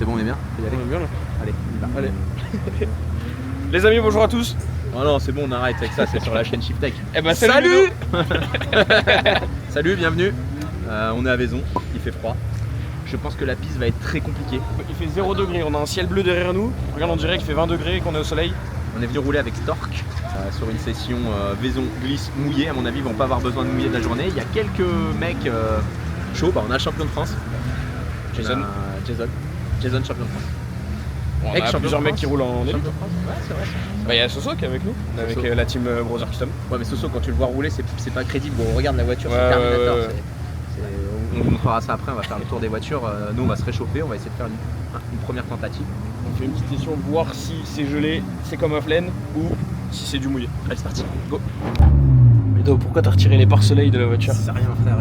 c'est bon, on est bien. On est bien là. Allez, on y va. Allez. Les amis, bonjour à tous. Oh non, c'est bon, on arrête avec ça, c'est sur la chaîne Shiftech. Eh ben salut. Salut, bienvenue. On est à Vaison, il fait froid. Je pense que la piste va être très compliquée. Il fait 0 degré, on a un ciel bleu derrière nous. Regarde, on dirait qu'il fait 20 degrés et qu'on est au soleil. On est venu rouler avec Stork sur une session Vaison glisse mouillée. À mon avis, ils vont pas avoir besoin de mouiller de la journée. Il y a quelques mecs chauds. On a le champion de France. Jason, champion de France. Bon, on a plusieurs mecs qui roulent en élite. Ouais, c'est vrai. Bah, il y a Soso qui est avec nous, avec Soso. la team Brother Custom. Ouais, mais Soso, quand tu le vois rouler, c'est pas crédible. Bon, regarde la voiture, Ouais, c'est Terminator. ouais. On vous montrera ça après. On va faire le tour des voitures. Nous, on va se réchauffer. On va essayer de faire une première tentative. On fait une petite session, voir si c'est gelé, c'est comme un laine ou si c'est du mouillé. Allez, c'est parti. Go. Medo, pourquoi t'as retiré les pare-soleil de la voiture? C'est rien, frère.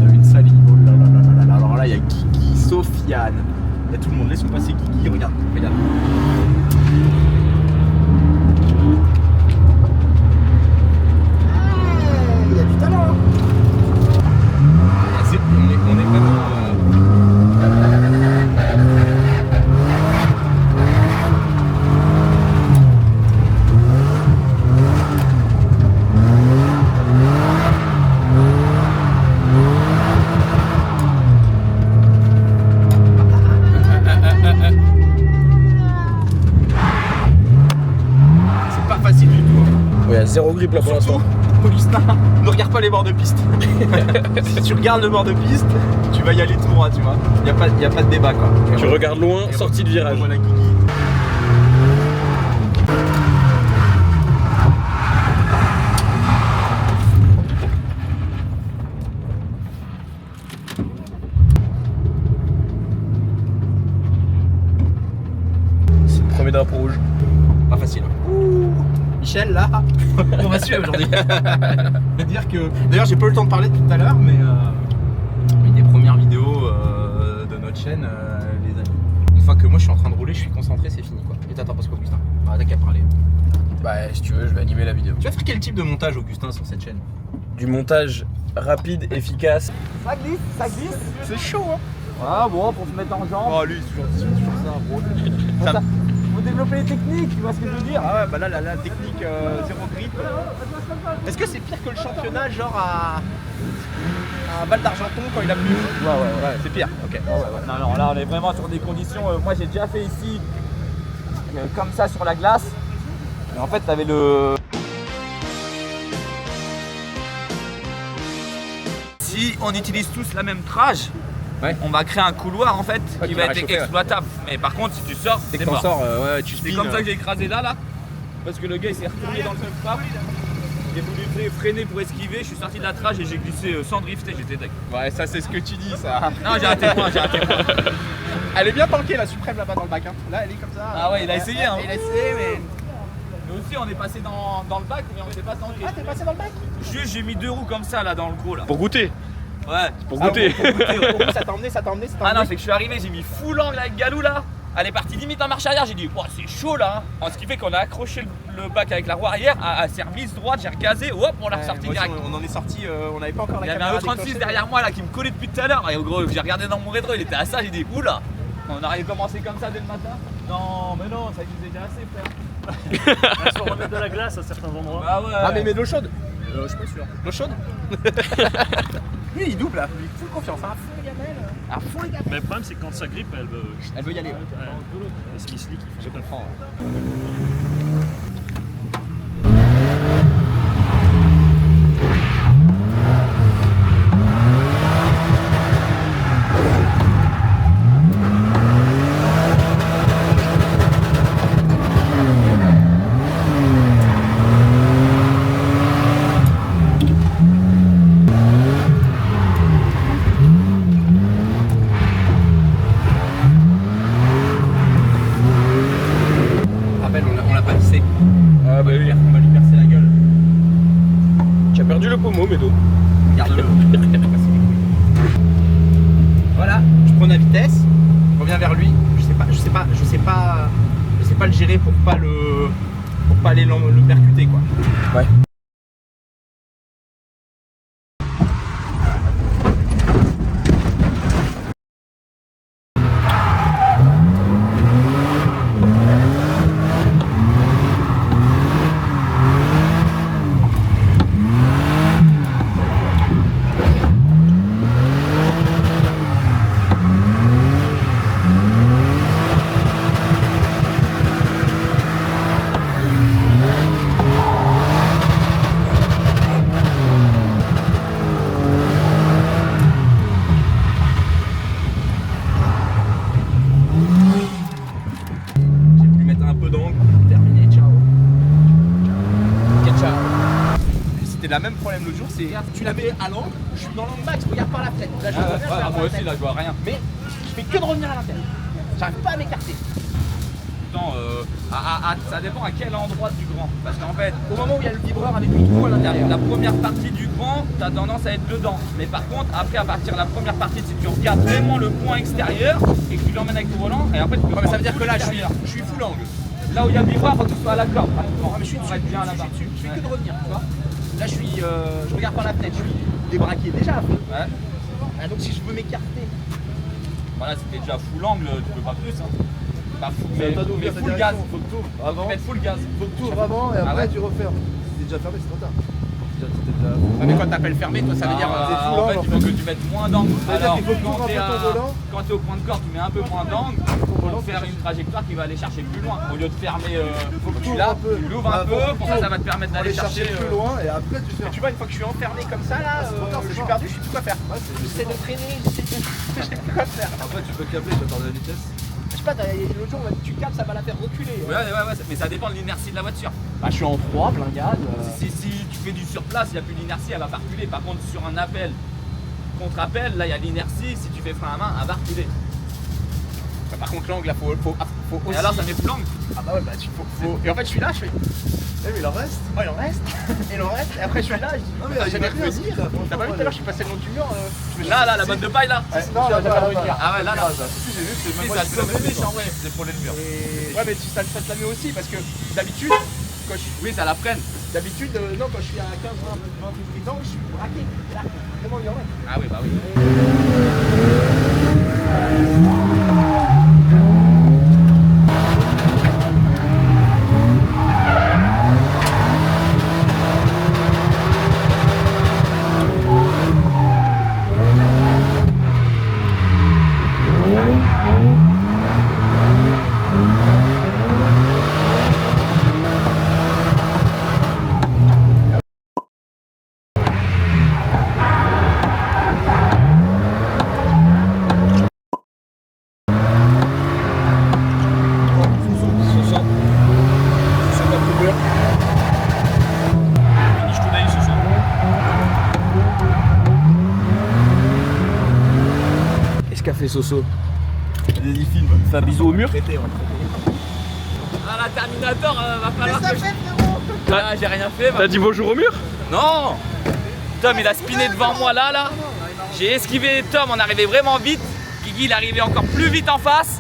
On a eu une salive. Oh là là là là là. Alors là, il y a Guigui, Sofiane. Il y a tout le monde. Laissons passer Guigui. Regarde. Il y a du talent. On est vraiment. C'est pas facile du tout. Ouais, il y a 0 grip là pour l'instant. Augustin, ne regarde pas les bords de piste. Si tu regardes le bord de piste, tu vas y aller tout droit, tu vois. Y a pas de débat quoi. Tu regardes loin, sortie de virage. Voilà Guigui. C'est le premier drapeau rouge. Pas facile. Ouh, Michel là, on va suivre aujourd'hui. Je veux dire que. D'ailleurs j'ai pas eu le temps de parler tout à l'heure, mais une des premières vidéos de notre chaîne, les amis. Une fois que moi je suis en train de rouler, je suis concentré, c'est fini quoi. Et toi t'en penses quoi, Augustin? T'as qu'à parler. Bah si tu veux, je vais animer la vidéo. Tu vas faire quel type de montage, Augustin, sur cette chaîne? Du montage rapide, efficace. Ça glisse. C'est chaud hein. Ah bon, pour se mettre en jambe, Oh lui, c'est toujours ça, gros. faut développer les techniques, tu vois ce que je veux dire? Ah ouais, bah là, la technique zéro grip. Est-ce que c'est pire que le championnat, genre à Val d'Argenton quand il a plu? Ouais. C'est pire, ok. Non, là on est vraiment sur des conditions. Moi j'ai déjà fait ici, comme ça sur la glace. Et en fait, t'avais le. Si on utilise tous la même trage, Ouais. on va créer un couloir en fait Ouais, qui qui va va être réchauffer, exploitable. Mais par contre, si tu sors, Dès c'est que t'en mort. sors, ouais, tu C'est spins. comme ça que j'ai écrasé là, parce que le gars il s'est retourné dans le même pas. J'ai voulu freiner pour esquiver, je suis sorti de la trage et j'ai glissé sans drifter, j'étais deck. Ouais, ça c'est ce que tu dis, ça. Non, j'ai un témoin. Elle est bien tankée, la suprême là-bas dans le bac. Hein. Là, elle est comme ça. Ah ouais, il a essayé hein. Il a essayé, mais. Nous aussi on est passé dans le bac, mais on s'est pas tanké. Ah, t'es passé dans le bac? Juste j'ai mis 2 roues comme ça là dans le gros là. Pour goûter. Ouais. Pour goûter. Pour ça t'a emmené, Ah non, c'est que je suis arrivé, j'ai mis full angle avec Galou là. Elle est partie limite en marche arrière, j'ai dit, wow, c'est chaud là. Ce qui fait qu'on a accroché le bac avec la roue arrière, elle s'est remise droite, j'ai regazé, hop, on l'a ressorti direct. On en est sorti, on n'avait pas encore la Il y avait caméra. un E36 derrière moi là qui me collait depuis tout à l'heure. Et au gros, j'ai regardé dans mon rétro, il était à ça, j'ai dit, oula. On aurait commencé comme ça dès le matin. Non, mais non, ça nous déjà assez, frère. Il faut remettre de la glace à certains endroits. Bah ouais. Ah, mais de l'eau chaude? Je suis pas sûr. L'eau chaude? Lui, il double là. Il full confiance. À fond, gamelle. À fond, gamelle. Mais le problème, c'est que quand ça grippe, Elle veut y aller. elle se mislique. Je comprends. Rappelle, on l'a pas lissé. Ah bah oui. On va lui percer la gueule. Tu as perdu le pommeau, Medo. Regarde-le. Voilà, je prends la vitesse, je reviens vers lui. Je sais pas le gérer pour pas aller le percuter quoi. Ouais. la même problème l'autre jour, c'est tu la mets à l'angle, je suis dans l'angle max, regarde par la fenêtre. Là, je vois bien, je regarde par moi la aussi fenêtre. là je vois rien. Mais je fais que de revenir à l'intérieur. J'arrive pas à m'écarter. Pourtant, ça dépend à quel endroit du grand. Parce qu'en fait, Au moment où il y a le vibreur avec le trou à l'intérieur. la première partie du grand, t'as tendance à être dedans. Mais par contre, après, à partir de la première partie, si tu regardes vraiment le point extérieur et que tu l'emmènes avec ton volant, et après tu peux Ouais, mais ça veut prendre dire que là, l'extérieur. je suis full angle. Là où il y a le vibreur, faut que tu sois à la corde. Non, mais je suis dessus, Ouais, bien je là-bas. suis dessus. Je fais que de revenir, tu vois. Là, je regarde par la fenêtre, je suis débraqué déjà à fond. Ouais. Ah, donc si je veux m'écarter. Voilà, si t'es déjà full angle, tu peux pas plus. Hein. Pas full, Mais mais d'ouvrir ta full gaz. direction, faut que t'ouvres Faut avant. mettre full gaz. Faut que t'ouvres avant et Ah après ouais. tu refermes. Si t'es déjà fermé, c'est trop tard. T'es déjà... Ah, mais quand t'appelles fermé, toi, ça veut dire. t'es full en fait, angle, il faut que tu mettes moins d'angle. Ça veut dire Alors, qu'il faut que quand t'ouvres t'es un peu ton volant. quand t'es au point de corde, tu mets un peu moins d'angle pour faire une trajectoire qui va aller chercher plus loin. Au lieu de fermer, faut que tu t'ouvres l'as, un peu. tu l'ouvres un Ah, peu, faut pour ça va te permettre aller d'aller chercher plus loin et après tu fermes. Tu vois, une fois que je suis enfermé comme ça, là, c'est trop tard, je c'est suis mort. perdu, je sais plus quoi faire. Ouais, J'essaie de freiner, j'essaie de. Je sais plus quoi faire. Après tu peux câbler, tu vas perdre la vitesse. Je sais pas, l'autre jour, on m'a dit tu capes, ça va la faire reculer. Ouais, mais ça dépend de l'inertie de la voiture. Bah, je suis en froid, plein gaz. Si tu fais du surplace, il n'y a plus d'inertie, elle va pas reculer. Par contre, sur un appel, contre-appel, là il y a l'inertie, si tu fais frein à main, elle va reculer. Bah, par contre, l'angle, là, faut Et aussi. alors ça met plus l'angle. Ah, bah ouais, bah, faut. Et en fait, je suis là, je fais. Eh mais il en reste. Ouais, il en reste. Il en reste. Et après, je suis là, je dis. Non mais j'allais il va bien, revenir. ce truc-là, T'as pas vu tout à l'heure, je suis passé le long du mur. Là, la botte de paille là. Ouais, non, là, j'avais revenir. Ah ouais, là. Si j'ai vu, c'est Si, même ça te fait méchant, ouais, c'est pour les murs. Ouais, mais ça te la met aussi parce que d'habitude, quand je suis. Oui, ça la freine. D'habitude, non, quand je suis à 15, 20 degrés d'angle, je suis braqué. Là, vraiment, il y en reste. Ah oui, bah oui. Finish today ce soir. Qu'est-ce qu'a fait Soso? Il filme. Fais un bisou au mur. Ah la Terminator, va falloir que Ah, j'ai rien fait. T'as dit bonjour au mur? Non Tom il a spiné devant moi là. J'ai esquivé Tom, on arrivait vraiment vite. Guigui il arrivait encore plus vite en face.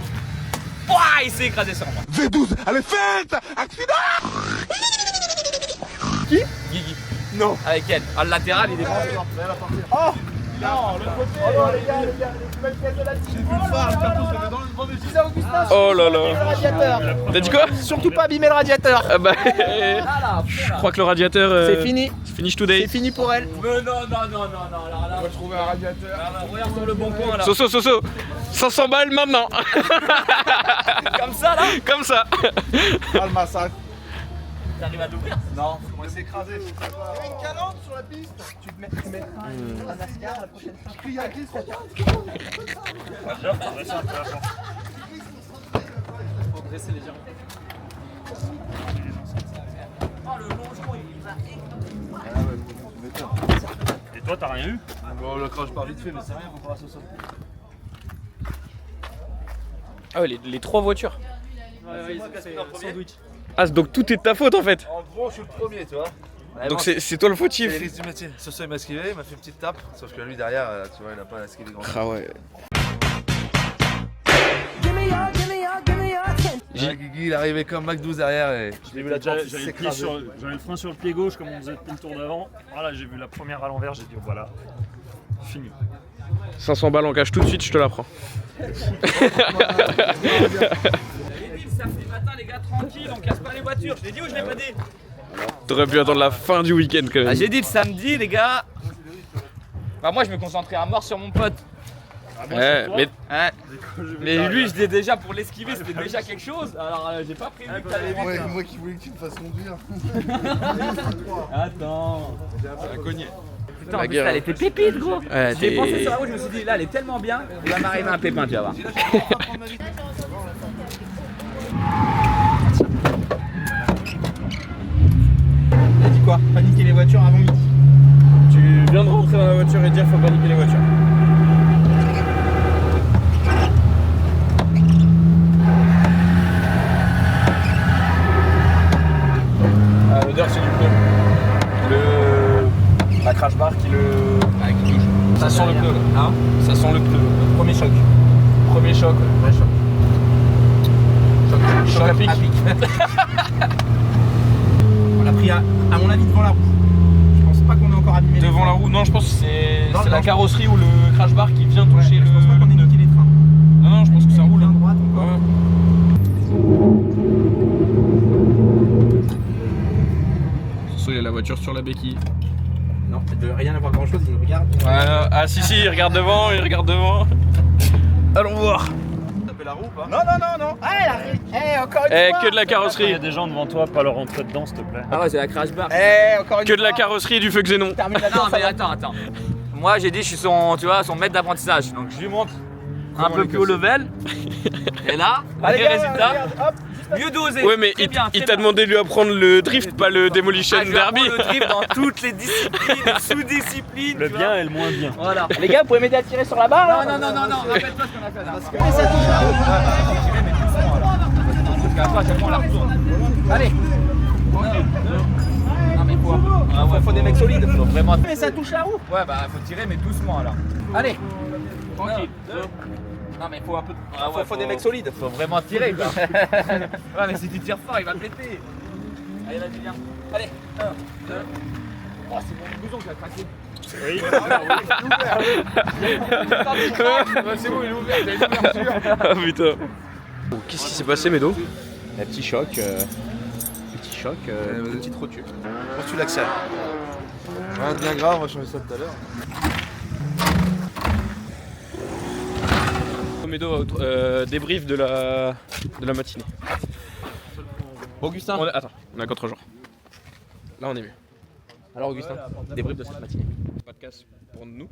Ouah, il s'est écrasé sur moi. V12, allez faites accident. Qui Guigui. Non. Avec elle. Ah, le latéral il est mort. Oh non, le côté. Oh les gars, tu m'as fait de la team. J'ai vu le phare, le carton se met dans le vent. Je disais à Augustin, Oh là le là. radiateur. T'as dit quoi? Surtout pas abîmer le radiateur. Ah bah, Là, là, je crois que le radiateur. C'est fini. Finish C'est today. fini pour elle. Mais non, alors là. On va trouver un radiateur. Regarde sur le bon coin là. Soso, 500 balles maintenant. Comme ça là. Comme ça. Ah le massacre. T'arrives à l'ouvrir? Non. On va s'écraser. Il y avait une calandre sur la piste. Tu te mettras un NASCAR la prochaine fois. Crie à qui ça? Faut dresser les jambes. Oh le longeron il va Ah ouais, tu m'étonnes. Et toi, t'as rien eu? Bon, le crash part vite fait, mais c'est rien, faut pas Soso. Ah ouais, les 3 voitures. sandwich. Ah, donc tout est de ta faute en fait. En gros, je suis le premier, tu vois. Donc c'est toi le C'est les fautif. risques du métier. Soso il m'a esquivé, il m'a fait une petite tape. Sauf que lui derrière, tu vois, il a pas esquivé grand chose. Ah ouais. Ouais, Guigui, il est arrivé comme Mac 12 derrière et j'ai vu la J'avais tente j'avais le pied s'écraser. sur- j'avais le frein sur le pied gauche comme on faisait depuis le tour d'avant. Voilà, j'ai vu la première à l'envers, j'ai dit voilà, fini. 500 balles en cash tout de suite, je te la prends. J'ai dit le samedi matin les gars tranquille, on casse pas les voitures. Je l'ai dit ou je l'ai pas dit? T'aurais pu attendre la fin du week-end quand même. Ah, j'ai dit le samedi les gars. Bah moi je me concentrais à mort sur mon pote. Ouais, mais Ouais. Mais lui je l'ai déjà pour l'esquiver, c'était déjà quelque chose. Alors j'ai pas prévu que t'allais Moi, vite. moi qui voulais que tu me fasses conduire. Attends. Putain, en plus, guerre. elle était pépite gros. Ouais, J'ai t'es- pensé sur la route, je me suis dit là elle est tellement bien, il va m'arriver un pépin, tu vas voir. Il a dit quoi? Paniquer les voitures avant midi. viens de rentrer dans la voiture et dire faut pas niquer les voitures. Ah, l'odeur c'est du pneu. La crash bar qui le. Ah, qui touche. Ça sent le pneu là. Hein? Ça sent le pneu. Premier choc. Premier choc. Vrai choc. Choc à pic. On l'a pris à mon avis devant la roue. Je pense pas qu'on ait encore abîmé les Devant la freins. roue, non, je pense que c'est Non, la non. carrosserie ou le crash bar qui vient Ouais, toucher je pense pas qu'on ait niqué les trains. Non, non, je pense que ça roule. Bien droite encore. Ouais. Il y a la voiture sur la béquille. Non, ça ne veut rien avoir grand chose, il nous regarde. Ah si, il regarde devant, Allons voir. Taper la roue ou pas? Non, non, non, non. Ah, elle arrive. Encore une fois. Que de la Il y carrosserie. a des gens devant toi, pas leur rentrer dedans s'il te plaît. Ah ouais, c'est la crash bar. Encore une Que de la fois. carrosserie et du feu xénon. Terminator, Non, mais attends. Moi, j'ai dit, je suis son maître d'apprentissage. Donc, je lui montre un peu plus haut level. Et là, Allez, les gars, résultats. regarde, hop. Mieux dosé. Ouais, mais Très il bien, t'a très bien. demandé de lui apprendre le drift, pas le Demolition Ah, je vais Derby. apprendre le drift dans toutes les disciplines, les sous-disciplines. Le tu bien vois. et le moins bien. Voilà. Les gars, vous pouvez m'aider à tirer sur la barre Non, rappelle-toi ce qu'on a fait là. Mais ça touche la roue. Parce qu'après, à chaque fois, on la retourne. Allez. Non, mais quoi? Ah ouais, Faut des mecs solides. faut vraiment. Mais ça touche la roue. Ouais, bah, faut tirer, mais doucement alors. Allez. Tranquille. Non, mais faut un peu. Ah ouais, Faut des mecs solides. Faut vraiment tirer quoi. Ouais, mais si tu tires fort, il va péter. Allez, vas-y, viens. Allez, 1, 2. Oh, c'est mon blouson qui a craqué. Oui. C'est bon, il est ouvert. Il y a une ouverture. Ah putain. Qu'est-ce qui s'est passé, Médo? Un petit choc. Petite rotule. Quand tu l'accélères. Rien de bien grave, on va changer ça tout à l'heure. Médo, débrief de la matinée. Augustin. Attends, on est à contre-jour. Là, on est mieux. Alors Augustin, débrief de cette matinée. Pas de casse pour nous.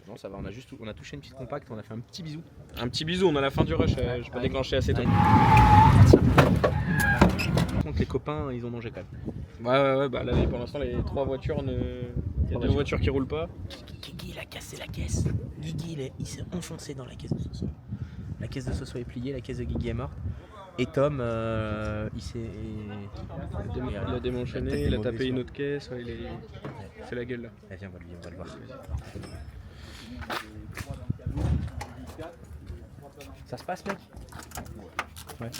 Non, ça va, on a touché une petite compacte, on a fait un petit bisou. Un petit bisou, on a la fin du rush, j'ai pas déclenché assez tôt. Par contre, les copains, ils ont mangé quand même. Ouais, bah là, pour l'instant, les 3 voitures Il y a 2 voitures qui roulent pas. Guigui, il a cassé la caisse. Guigui, il s'est enfoncé dans la caisse de Soso. La caisse de Soso est pliée, la caisse de Guigui est morte. Et Tom, il s'est. Il a démanchaîné, il a tapé une autre caisse, ouais, c'est la gueule là. Ah, viens, on va le voir. Ça se passe, mec? Ouais.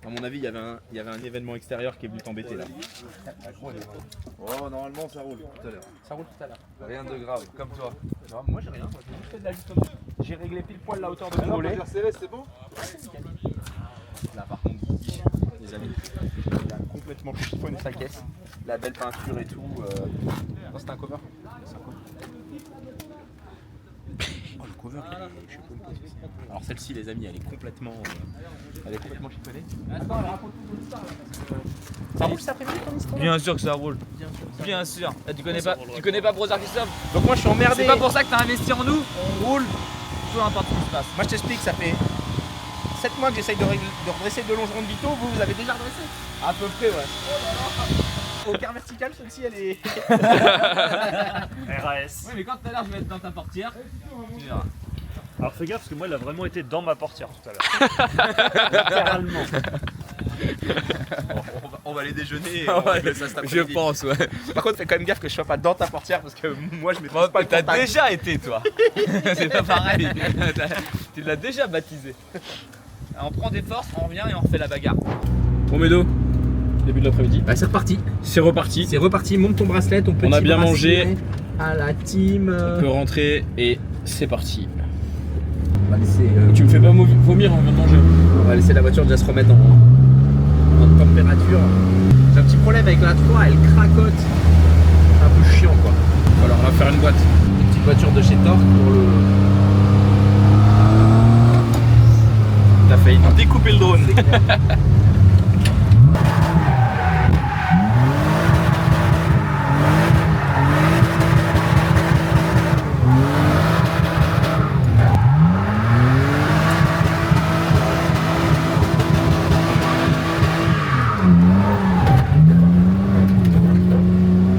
À mon avis, il y avait un événement extérieur qui est venu t'embêter là. Oh, normalement ça roule tout à l'heure. Ça roule tout à l'heure. Rien de grave, comme toi. Non, moi j'ai rien, moi j'ai juste fait de l'ajustement. J'ai réglé pile poil la hauteur de mon volet. C'est bon? Là par contre, les amis, il a complètement chiffonné sa caisse. La belle peinture et tout. Non, c'était un cover. C'est un cover. Oh, le cover, je sais pas une pose. Alors celle-ci, les amis, elle est complètement chiffonnée. Ça roule cet après-midi ton histoire? Bien sûr que ça roule. Bien sûr. Ah, tu connais pas Brother Christophe? Donc moi je suis emmerdé. C'est pas pour ça que t'as investi en nous. On roule. Peu importe ce qui se passe. Moi je t'explique, ça fait 7 mois que j'essaye de redresser le longeron de Vito, vous avez déjà redressé? À peu près, ouais. Au quart vertical, celle-ci elle est. RAS. Oui, mais quand tout à l'heure je vais être dans ta portière, tu verras. Alors fais gaffe parce que moi il a vraiment été dans ma portière tout à l'heure. Littéralement. On va aller déjeuner. Je pense, ouais. Par contre, fais quand même gaffe que je sois pas dans ta portière parce que moi je maîtrise pas le T'as contact. déjà été, toi. C'est pas pareil. Tu l'as déjà baptisé. On prend des forces, on revient et on refait la bagarre. Bon, Médo, début de l'après-midi. Bah c'est reparti. C'est reparti. C'est reparti, monte ton bracelet, ton petit On a bien bracelet mangé. à la team. On peut rentrer et c'est parti. On va laisser, Tu me fais pas vomir en venant de manger. on va laisser la voiture déjà se remettre en température. J'ai un petit problème avec la 3, elle cracote. C'est un peu chiant quoi. Alors, on va faire une boîte. Une petite voiture de chez Torque pour le. T'as failli découper le drone.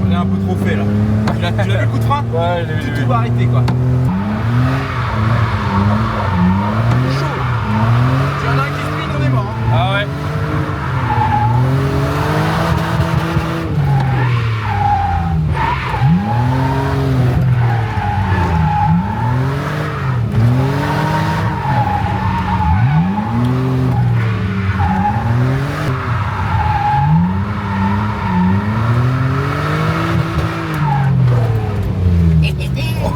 On est un peu Ouais, j'ai vu. Tout va arrêter quoi. C'est chaud. S'il y en a un qui spin, on est mort. Hein. Ah ouais.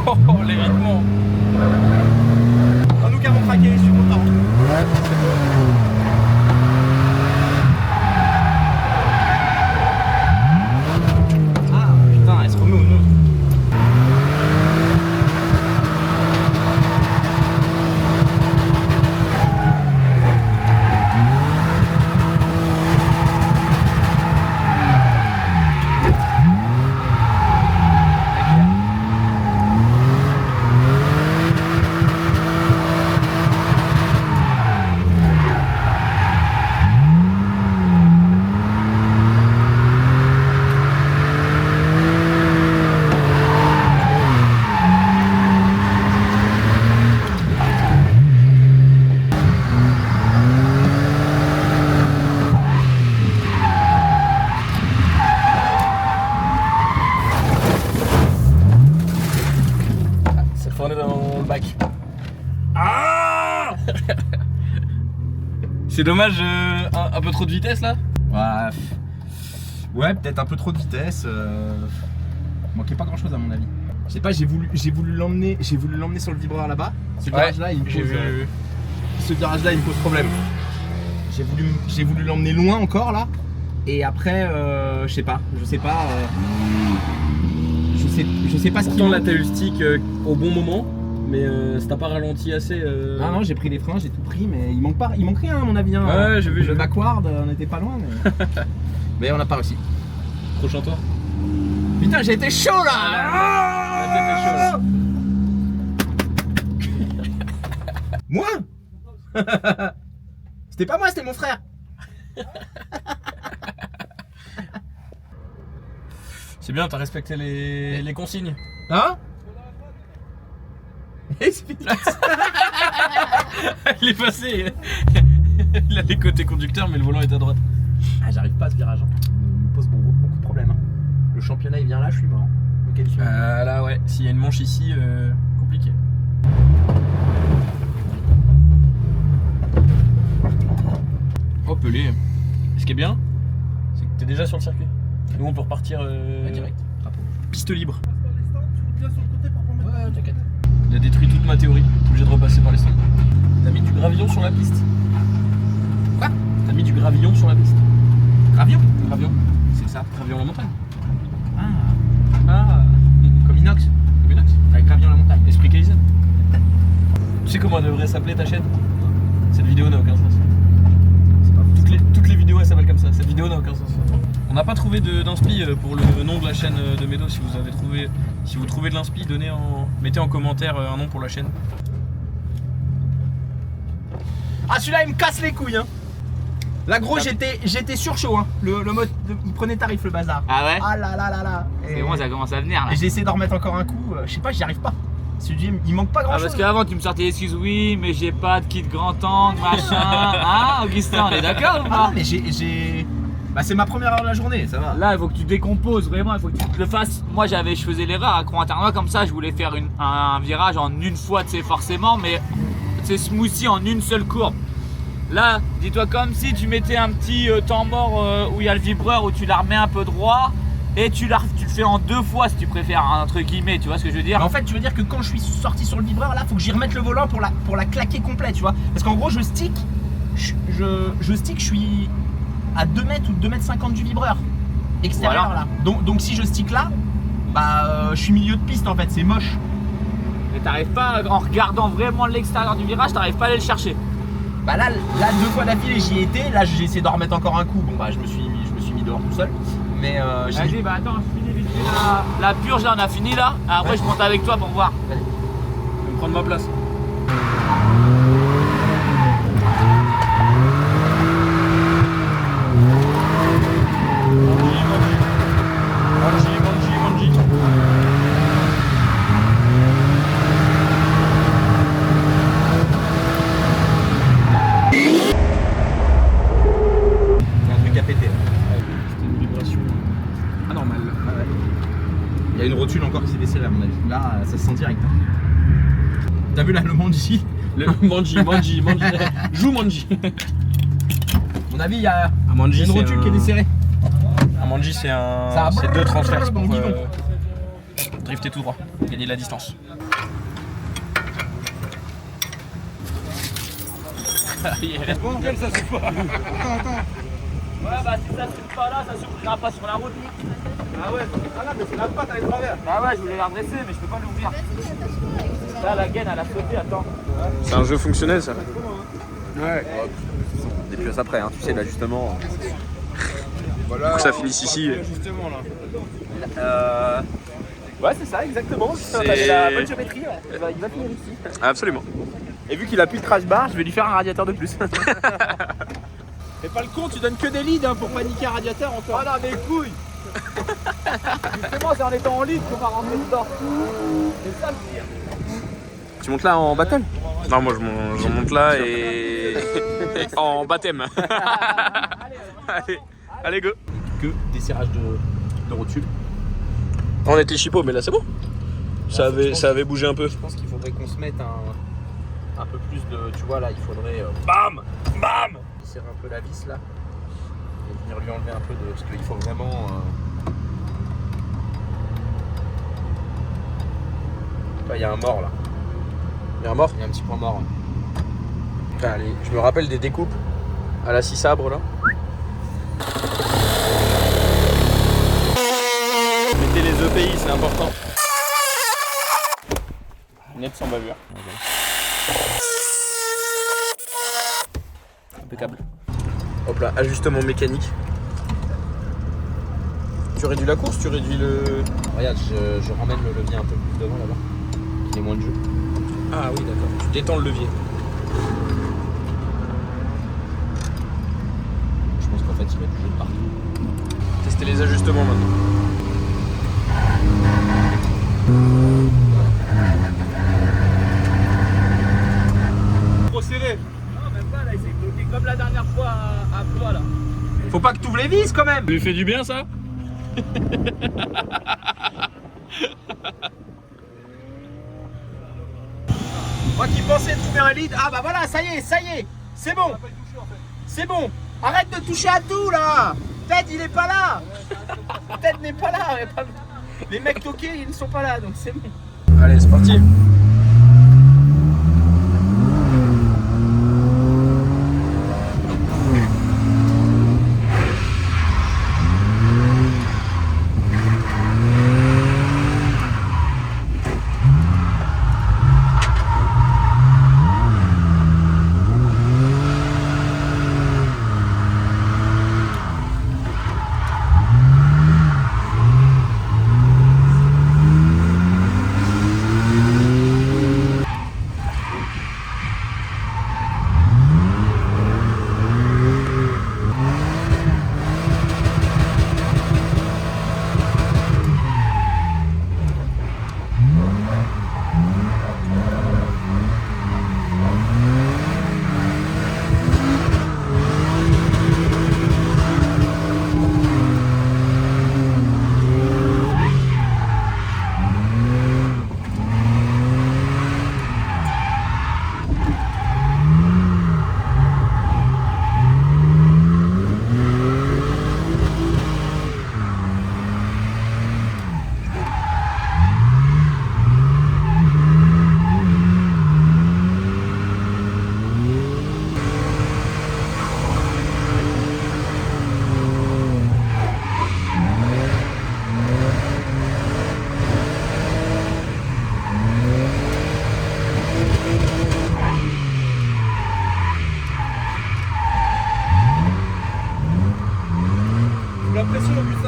Oh, l'évitement. Oh, nous qui avons craqué, je suis content. Ouais, c'est beau. Ah putain, elle se remet au nœud. C'est fourné dans le bac. Ah C'est dommage, un peu trop de vitesse là. Ouais, peut-être un peu trop de vitesse. Manquait pas grand chose à mon avis. Je sais pas, j'ai voulu l'emmener sur le vibreur là-bas. Ce virage-là, il me pose, ce virage-là, il me pose problème. J'ai voulu l'emmener loin encore là. Et après, je sais pas. Je sais pas ce qu'il Pourtant là t'as eu le stick au bon moment, mais ça t'a pas ralenti assez. Non, j'ai pris les freins, j'ai tout pris, mais il manque rien à mon avis. Hein. Ouais, j'ai vu. Le backward, on était pas loin, mais, mais on n'a pas réussi. Prochain tour. Putain, j'ai été chaud là. Moi. C'était pas moi, c'était mon frère. C'est bien, t'as respecté les consignes. Hein? Explique. Il est passé. Il a les côtés conducteurs, mais le volant est à droite. Ah, j'arrive pas à ce virage. Hein. Il me pose beaucoup de problèmes. Hein. Le championnat il vient là, je suis mort. Me qualifie. Là ouais, s'il y a une manche ici, compliqué. Oh pelé. Ce qui est bien, c'est que t'es déjà sur le circuit. Nous on peut repartir Direct. piste libre. Ouais, t'inquiète. Il a détruit toute ma théorie, t'es obligé de repasser par les stands. T'as mis du gravillon sur la piste. Quoi? T'as mis du gravillon sur la piste. Gravion? Gravillon, C'est ça. gravillon la montagne. Ah. Comme inox. Comme inox. Avec gravion la montagne. Esprit Kaizen. Tu sais comment elle devrait s'appeler ta chaîne? Cette vidéo n'a aucun sens. Toutes les vidéos elles s'appellent comme ça. Cette vidéo n'a aucun sens. On n'a pas trouvé d'inspi pour le nom de la chaîne de Medo. Si vous trouvez de l'inspi, mettez en commentaire un nom pour la chaîne. Ah, celui-là il me casse les couilles. Hein. Là gros, j'étais sur chaud. Hein. Le mode, il prenait tarif le bazar. Ah ouais? Ah là là là là. C'est bon, ça commence à venir là. Et j'ai essayé d'en remettre encore un coup. Je sais pas, j'y arrive pas. Celui il manque pas grand Ah, chose. parce qu'avant tu me sortais l'excuse, oui, mais j'ai pas de kit grand angle, machin. Hein, Augustin, on est d'accord ou Ah pas? non, mais j'ai. Bah, c'est ma première heure de la journée, ça va. Là, il faut que tu décomposes vraiment, il faut que tu le fasses. Moi, je faisais l'erreur à Croix-Internois comme ça, je voulais faire un virage en une fois, tu sais, forcément, mais c'est smoothie en une seule courbe. Là, dis-toi comme si tu mettais un petit temps mort où il y a le vibreur, où tu la remets un peu droit et tu le fais en deux fois si tu préfères, entre guillemets, tu vois ce que je veux dire? En fait, tu veux dire que quand je suis sorti sur le vibreur, là, faut que j'y remette le volant pour la claquer complète, tu vois. Parce qu'en gros, je stick, je suis à 2 mètres ou 2 mètres 50 du vibreur extérieur, Voilà. là. Donc si je stick là, bah je suis milieu de piste en fait, c'est moche. Mais t'arrives pas, en regardant vraiment l'extérieur du virage, t'arrives pas à aller le chercher. Bah là 2 fois d'affilée j'y étais, là j'ai essayé d'en remettre encore un coup. Bon bah je me suis mis dehors tout seul. Mais Vas-y, bah attends, je finis vite fait la purge là, on a fini là. Après, Ouais. je monte avec toi pour voir. Je vais me prendre ma place. ça se sent direct. T'as vu là le Manji? Le Manji. Joue Manji. Mon avis, il y a Un Manji, une rotule qui est desserrée. Un Manji, c'est Ça c'est deux transferts dans le pour guidon. drifter tout droit, gagner de la distance. Bon, gueule, ça se voit. Ouais, bah si ça s'ouvre pas là, ça s'ouvrira pas sur la route. Ah ouais, ah là, mais c'est la patte à travers. Bah ouais, je voulais la redresser, mais je peux pas l'ouvrir. Là, la gaine, elle a sauté, attends. C'est un jeu fonctionnel ça. Ouais. Des pièces après, hein, tu sais, l'ajustement. Voilà. Faut que ça finisse ici. Justement là. Ouais, c'est ça, exactement. C'est- T'as la bonne géométrie, ouais. Il va finir ici. Absolument. Et vu qu'il a plus le crash bar, je vais lui faire un radiateur de plus. Fais pas le con, tu donnes que des leads hein, pour paniquer un radiateur encore. Ah non, mais couilles. Justement, c'est en étant en lead qu'on va rentrer dedans. C'est ça le pire. Tu montes là en battle? Non, moi je monte là et en baptême. Allez go. Que des serrages de rotule. On était chipot, mais là c'est bon. Ça avait bougé un peu. Je pense qu'il faudrait qu'on se mette un peu plus de. Tu vois là, il faudrait. Bam Bam serrer un peu la vis là. Et venir lui enlever un peu de. Parce qu'il faut vraiment. Il y a un mort là. Il y a un mort. Il y a un petit point mort. Ouais. Allez, je me rappelle des découpes à la 6 sabres là. Mettez les EPI, c'est important. Net sans bavure. Impeccable. Hop là, ajustement mécanique. Tu réduis la course, tu réduis le... Regarde, je ramène le levier un peu plus devant là-bas. Qu'il ait moins de jeu. Ah oui d'accord, tu détends le levier. Je pense qu'en fait il va du jeu de partout. Tester les ajustements maintenant. Trop serré. Non, même pas, là, il s'est bloqué comme la dernière fois à Blois, là. Faut pas que tu ouvres les vis quand même. Ça lui fait du bien ça? Moi qui pensais trouver un lead. Ah bah voilà, ça y est, c'est bon. C'est bon. Arrête de toucher à tout là. Ted il est pas là. Ted n'est pas là. Les mecs toqués ils ne sont pas là donc c'est bon. Allez, c'est parti.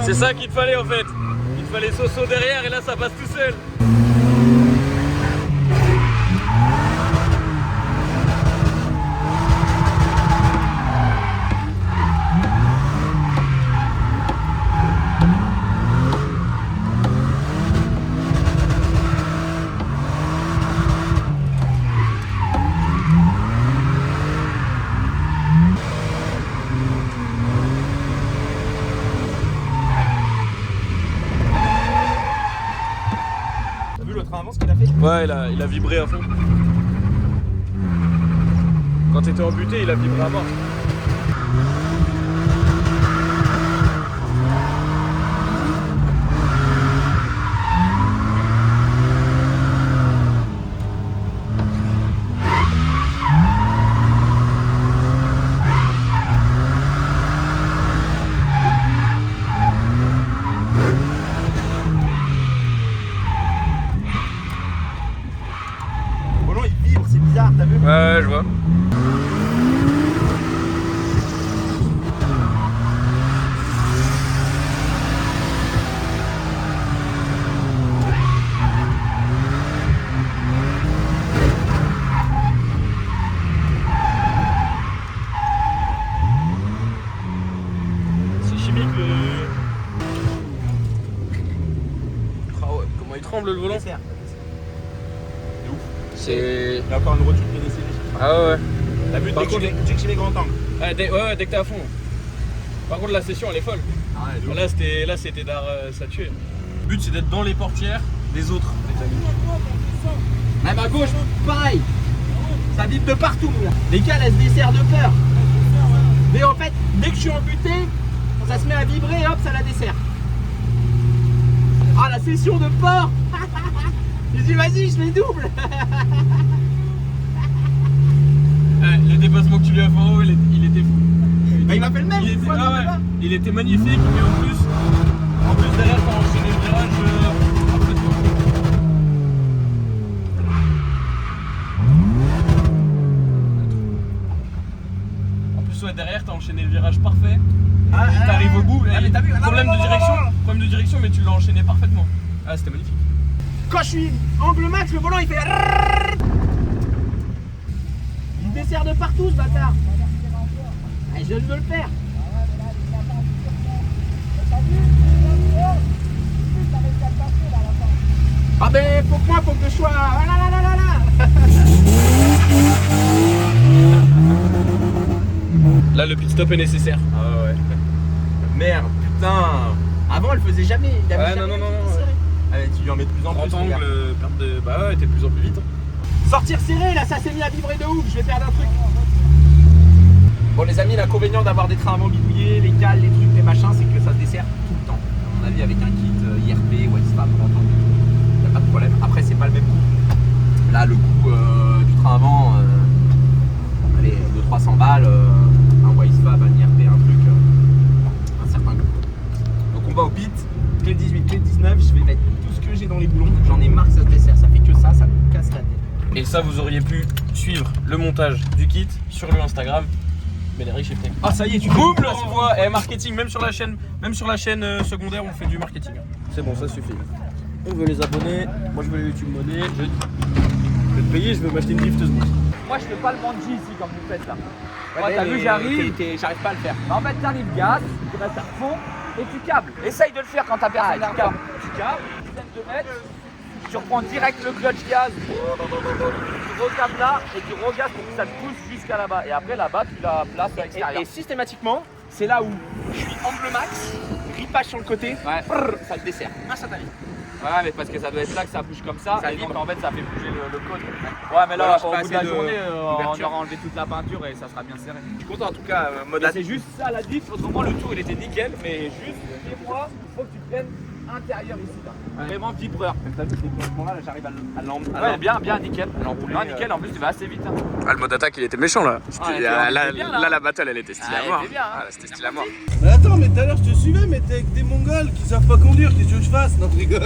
C'est ça qu'il te fallait en fait. Il te fallait Soso derrière et là ça passe tout seul. déjà fait? Ouais, il a vibré à fond. Quand t'étais embuté, il a vibré à mort. Le volant il vibre, c'est bizarre, t'as vu? Ouais, je vois. C'est chimique le... Ah ouais, comment il tremble le volant. C'est... Il y a encore une rotule qui est décédée. Ah ouais. T'as vu Par dès que contre- je mets grand angle. Ah, ouais, dès que t'es à fond. Par contre, la session elle est folle. Ah ouais, de ouf. Là c'était d'art, ça tuait. Le but c'est d'être dans les portières des autres, les amis. Même à gauche, pareil. Ça vibre de partout là. Les cales elles se desserrent de peur. Mais en fait, dès que je suis embuté, ça se met à vibrer, hop, ça la dessert. Ah la session de porc. J'ai dit vas-y, je les double. Le dépassement que tu lui as fait en haut, il était fou. Bah, il m'a fait le même. Il une était, fois, ah non, ouais, là. il était magnifique, mais en plus derrière t'as enchaîné le virage parfaitement. En plus ouais, derrière t'as enchaîné le virage parfait. Ah, Et t'arrives au bout. ah, Et mais t'as vu, problème de direction, mais tu l'as enchaîné parfaitement. Ah c'était magnifique. Quand je suis angle max, le volant il fait. Il dessert de partout ce bâtard. Ah, je viens de le faire. Ah ben faut que je sois. Ah là là là là là. Là le pit stop est nécessaire. Ah ouais. Merde, putain. Avant elle faisait jamais. Il avait Ouais, jamais non, non, été non, serré. Allez, tu lui en mets de plus en plus. Grand angle, regarde. perte de... Bah ouais, t'es de plus en plus vite. Hein. Sortir serré, là ça s'est mis à vibrer de ouf, je vais perdre un truc. Bon les amis, l'inconvénient d'avoir des trains avant bidouillés, les cales, les trucs, les machins, c'est que ça se dessert tout le temps. À mon avis avec un kit IRP ou Wildspap, on entend il n'y a pas de problème. Après c'est pas le même coût. Là le coût du train avant, allez, 200-300 balles, un Wildspap, un IRP, un truc, un certain coût. Donc on va au pit, clé 18, clé 19, je vais mettre tout ce que j'ai dans les boulons, j'en ai marre que ça se dessert, ça fait que ça me casse la tête. Et ça, vous auriez pu suivre le montage du kit sur le Instagram. Médéric Cheftec. Ah ça y est, tu Boum, le renvoi. Et marketing, même sur la chaîne secondaire, on fait du marketing. C'est bon, ça suffit. On veut les abonnés. Moi, je veux les YouTube monnaies. Je vais te payer, je veux m'acheter une lifteuse. Moi, je fais pas le bungee ici comme vous faites là. Moi, t'as vu, j'arrive. J'arrive pas à le faire. En fait, t'arrives gaz, tu restes à fond et tu câbles. Essaye de le faire quand t'as personne derrière. Tu câbles, dizaine de mètres, tu reprends direct le clutch gaz, tu recâbles là et tu regazes pour que ça te pousse jusqu'à là-bas. Et après là-bas, tu la places à l'extérieur. Et systématiquement, c'est là où je suis angle max, ripage sur le côté, Ouais. ça le dessert. Ah ça t'arrive. Ouais, mais parce que ça doit être là que ça bouge comme ça, Ça et vibre. donc en fait ça fait bouger le cône. Ouais, mais là, Voilà, j'ai au pas bout de assez la de journée, on d'ouverture. aura enlevé toute la peinture et ça sera bien serré. Je suis content en tout cas, mode Mais c'est juste ça la diff, autrement le tour il était nickel, mais juste des fois, il faut que tu prennes intérieur ici là. Vraiment vibreur. T'as vu ces placements là, j'arrive à l'emmener. Ouais, bien, nickel. l'enrouler, Non, nickel, en plus tu vas assez vite. Hein. Ah, le mode attaque, il était méchant là. Ah, il était bien, là. La battle, elle était stylée Ah, à elle mort. était bien, hein. Ah, c'était stylé à mort. Mais attends, mais tout à l'heure je te suivais, mais t'es avec des mongols qui savent pas conduire, qu'est-ce que tu veux que je fasse? Non, je rigole.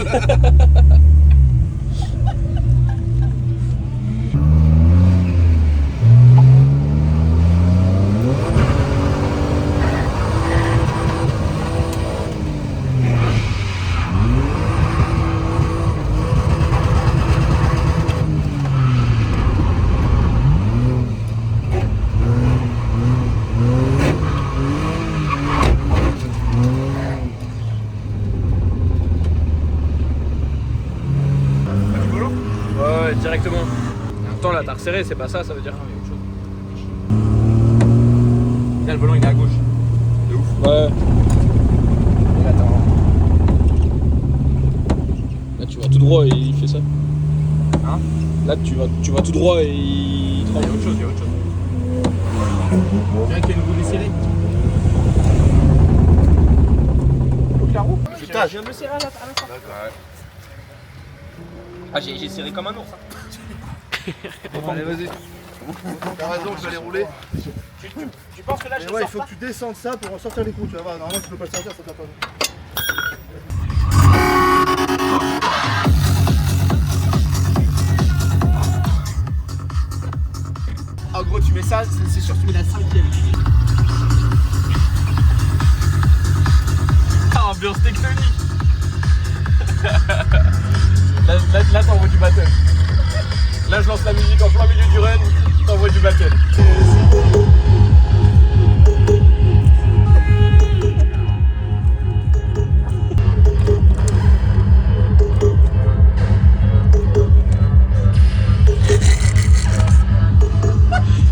Ouais, directement. En même temps, là, t'as resserré, c'est pas ça, ça veut dire. Là, le volant il est à gauche. De ouf. Ouais. Et là, attends. Là, tu vas tout droit et il fait ça. Hein? Là, tu vas tout droit et il Il y a autre chose, il y a autre chose. On dirait qu'il y a une roue desserrée. La roue? Putain, Je viens de me serrer à l'instant. D'accord, ouais. Ah, j'ai serré comme un ours. Allez, vas-y. T'as raison, je vais aller rouler. Tu penses que là, je Et ouais, il faut que tu descendes ça pour en sortir les coups, tu vas voir. Normalement, tu peux pas le sortir, ça t'a pas. En gros, tu mets ça, c'est sûr, tu mets la 5ème. Ah, ambiance tectonique. Là t'envoies du battle. Là je lance la musique en plein milieu du run, t'envoies du battle.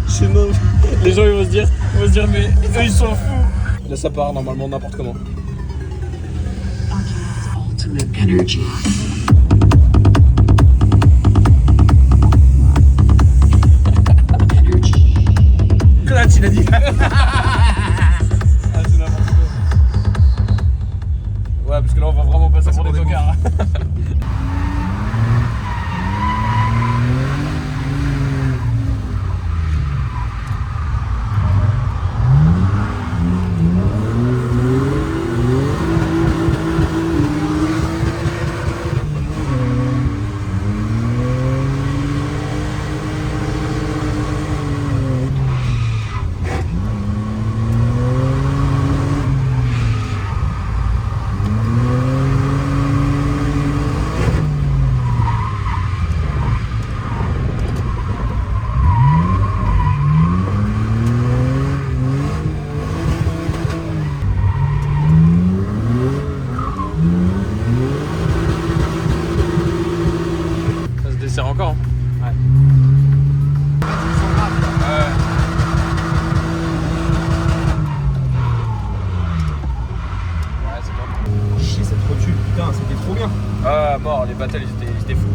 C'est non. Les gens ils vont se dire mais eux ils sont fous. Là ça part normalement n'importe comment. Ultimate energy. Clutch, il a dit. Ah, c'est n'importe quoi. Ouais, parce que là on va vraiment passer pour des tocards. Ça se dessert encore. Hein. Ouais, c'est bon. Chier cette rotule, putain, c'était trop bien. Ah, mort, les battles ils étaient fous.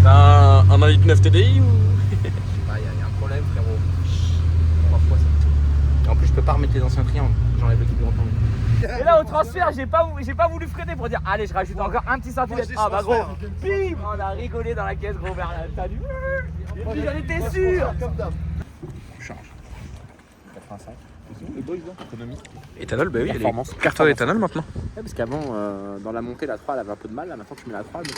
T'as un 1.9 TDI ou? Ah, y a un problème, frérot. Parfois, ça. Et en plus, je peux pas remettre les anciens triangles. J'enlève le qui grand angle. Et là, au transfert, j'ai pas voulu freiner pour dire allez, je rajoute encore un petit centimètre. Ah bah gros, bim, on a rigolé dans la caisse, gros, vers la t'as du. Et puis j'en étais sûr. Éthanol, bah oui, Performance. carte d'éthanol maintenant. Ouais, parce qu'avant, dans la montée, la 3, elle avait un peu de mal. Là, maintenant, tu mets la 3, elle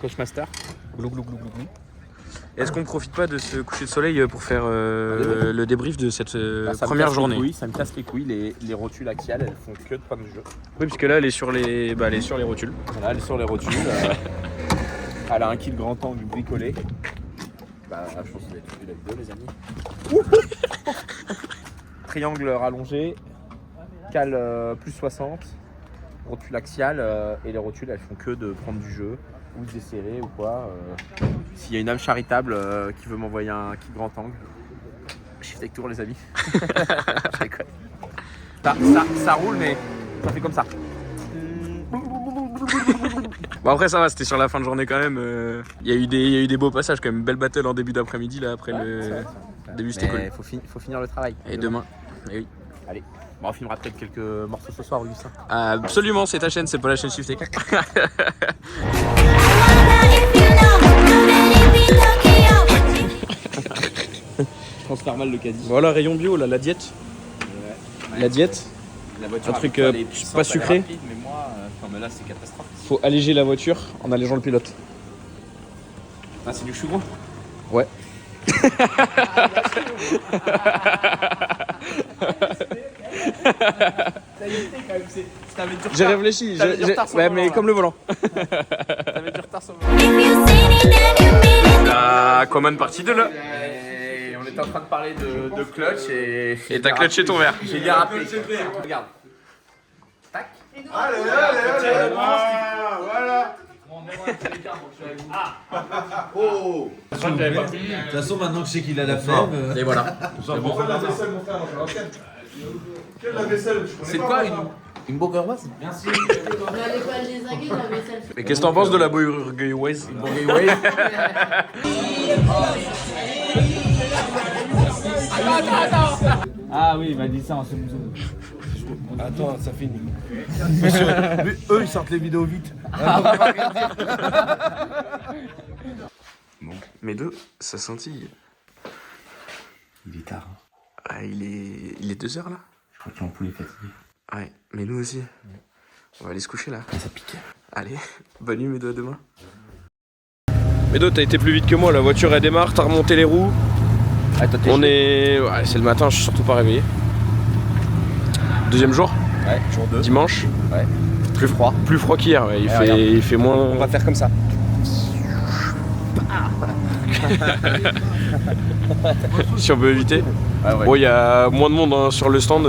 Coachmaster. Glou glou glou glou glou. Est-ce qu'on profite pas de ce coucher de soleil pour faire le débrief de cette première journée? Ça me casse les couilles, les rotules axiales, elles font que de prendre du jeu. Oui, puisque là elle est sur les, elle est sur les rotules. Voilà, elle est sur les rotules. Elle a un kit grand angle bricolé. Bah, je pense que vous avez tous vu la vidéo, les amis. Triangle rallongé, cale plus 60, rotule axiale, et les rotules elles font que de prendre du jeu ou de desserrer ou quoi. S'il y a une âme charitable qui veut m'envoyer un kit grand angle, shift avec tour les amis. Je déconne. Ça roule mais ça fait comme ça. Bon après ça va, c'était sur la fin de journée quand même. Il y a eu des beaux passages quand même. Belle battle en début d'après-midi là après le début c'était cool. Il faut finir le travail. Et demain. Et oui. Allez, bon, on filmera peut-être quelques morceaux ce soir, Augustin. Absolument, c'est ta chaîne, c'est pas la chaîne Shift Tech. Je pense faire mal le caddie. Voilà, rayon bio, là, la diète. Ouais. La diète. La voiture, Un truc elle est puissante, pas elle est sucré. rapide, mais moi, mais là c'est catastrophe. Faut alléger la voiture en allégeant le pilote. Ah, c'est du chou gros. Ouais. J'ai réfléchi, ouais, mais comme le volant. T'avais du retard sur le La common partie 2 là. Et on était en train de parler de clutch et t'as clutché ton verre. J'ai dérapé. Regarde. Tac. Allez, voilà. Oh. De toute façon, maintenant que je sais qu'il a la flemme. Et voilà. Pourquoi la vaisselle, mon frère? Moi, je l'ancienne. Quelle la vaisselle? C'est quoi une burgerwaise? On n'allait pas les aguer, la vaisselle. Et qu'est-ce que t'en penses de la burgerwaise? Ah oui, il m'a dit ça en semousson. Attends, ça finit. Eux, ils sortent les vidéos vite. Bon, mes deux, ça scintille. Il est tard. Ah, il est 2h là? Je crois que l'ampoule est fatiguée. Ouais, mais nous aussi. On va aller se coucher là. Ça pique. Allez, bonne nuit Médo, à demain. Médo, t'as été plus vite que moi, la voiture elle démarre, t'as remonté les roues. On est... Ouais, c'est le matin, je suis surtout pas réveillé. Deuxième jour? Ouais, jour 2. Dimanche? Ouais. Plus froid? Plus froid qu'hier, ouais. Il fait moins... On va faire comme ça. Si on peut éviter. Ah ouais. Bon, il y a moins de monde hein, sur le stand.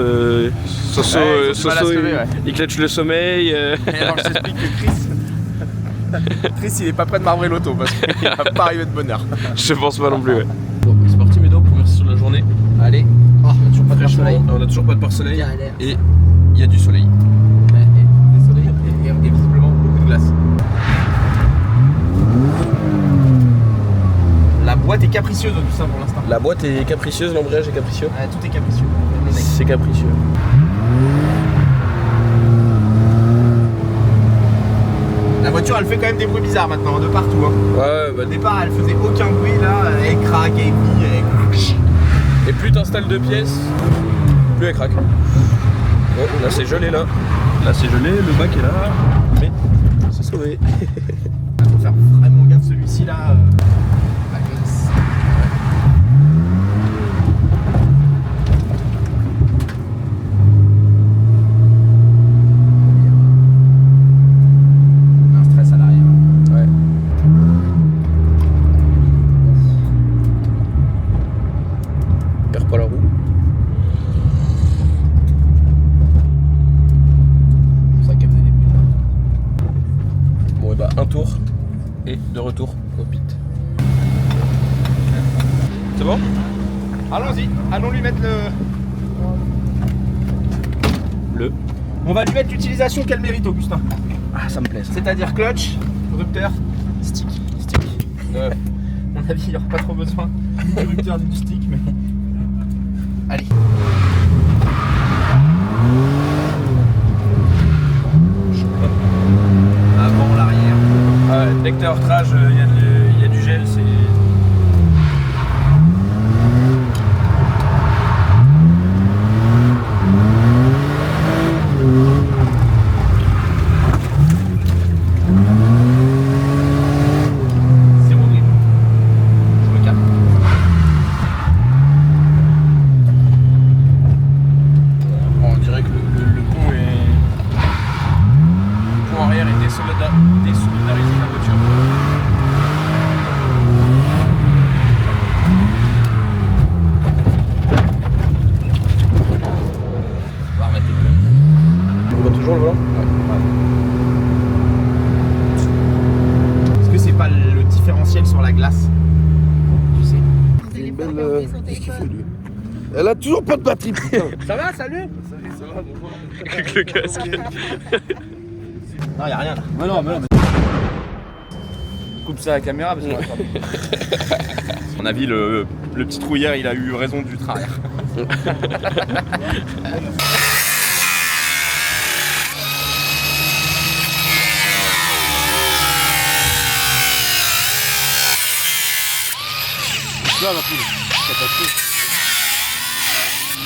Soso, il clutch le sommeil. Et alors je t'explique que Chris, il est pas prêt de marbrer l'auto parce qu'il va pas arriver de bonne heure. Je pense pas non plus, ouais. Bon, c'est parti Médo, première session de la journée. Allez. On a toujours pas de pare-soleil. On a toujours pas de pare-soleil. Et il y a du soleil. Et visiblement beaucoup de glace. La boîte est capricieuse de tout ça pour l'instant. La boîte est capricieuse, l'embrayage est capricieux. Ouais, tout est capricieux. C'est capricieux. La voiture elle fait quand même des bruits bizarres maintenant, de partout. Hein. Ouais, bah, Au départ elle faisait aucun bruit, là elle craque, elle vit, et plus t'installes de pièces, plus elle craque. Bon, là c'est gelé là. Là c'est gelé, le bac est là. Mais c'est sauvé. faut faire vraiment gaffe celui-ci là. La glace. Un stress à l'arrière. Ouais. Perds pas la roue. C'est pour ça qu'elle faisait des bruits. Bon et bah un tour et de retour au pit. C'est bon? Allons-y, allons lui mettre Le. On va lui mettre l'utilisation qu'elle mérite, Augustin. Ah ça me plaît ça. C'est-à-dire clutch, rupteur, stick. Ouais. À mon avis, il n'y aura pas trop besoin du rupteur ni du stick, mais. Allez. Avant, l'arrière. Ouais, dès que t'es hors trage, il y a du gel, c'est. Zéro grip. Je me calme. On dirait que le pont est. Le pont arrière est désolidarisé de la voiture. On va remettre le On voit toujours le volant? Est-ce que c'est pas le différentiel sur la glace? Tu sais. Une belle. Qu'est-ce qu'il fait lui? Elle a toujours pas de batterie, putain. Ça va, salut? Avec le casque. Non, y'a rien là. Mais non. Coupe ça à la caméra parce qu'on va pas. À mon avis, le petit trouillère, il a eu raison du travers. Là, la poule. Ça passe tout.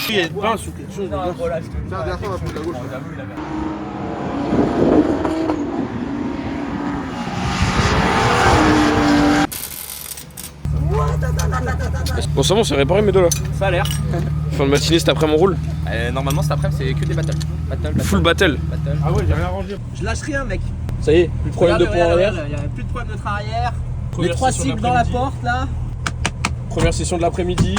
Il y a une pince ou quelque chose. Tiens, derrière toi, la poule, à gauche. Bon, c'est bon, c'est réparé mes deux là. Ça a l'air. Fin de matinée, cet après-midi on roule. Normalement, cet après-midi, c'est que des battles. Full battle. Ah ouais, j'ai rien rangé. Je lâche rien, mec. Ça y est, plus de problème de pont arrière. Il n'y a plus de problème de train arrière. Les Première 3 session de cycles dans la l'après-midi. porte là. Première session de l'après-midi.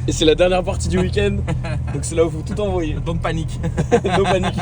Et c'est la dernière partie du week-end. Donc c'est là où il faut tout envoyer. Donc panique. No panique.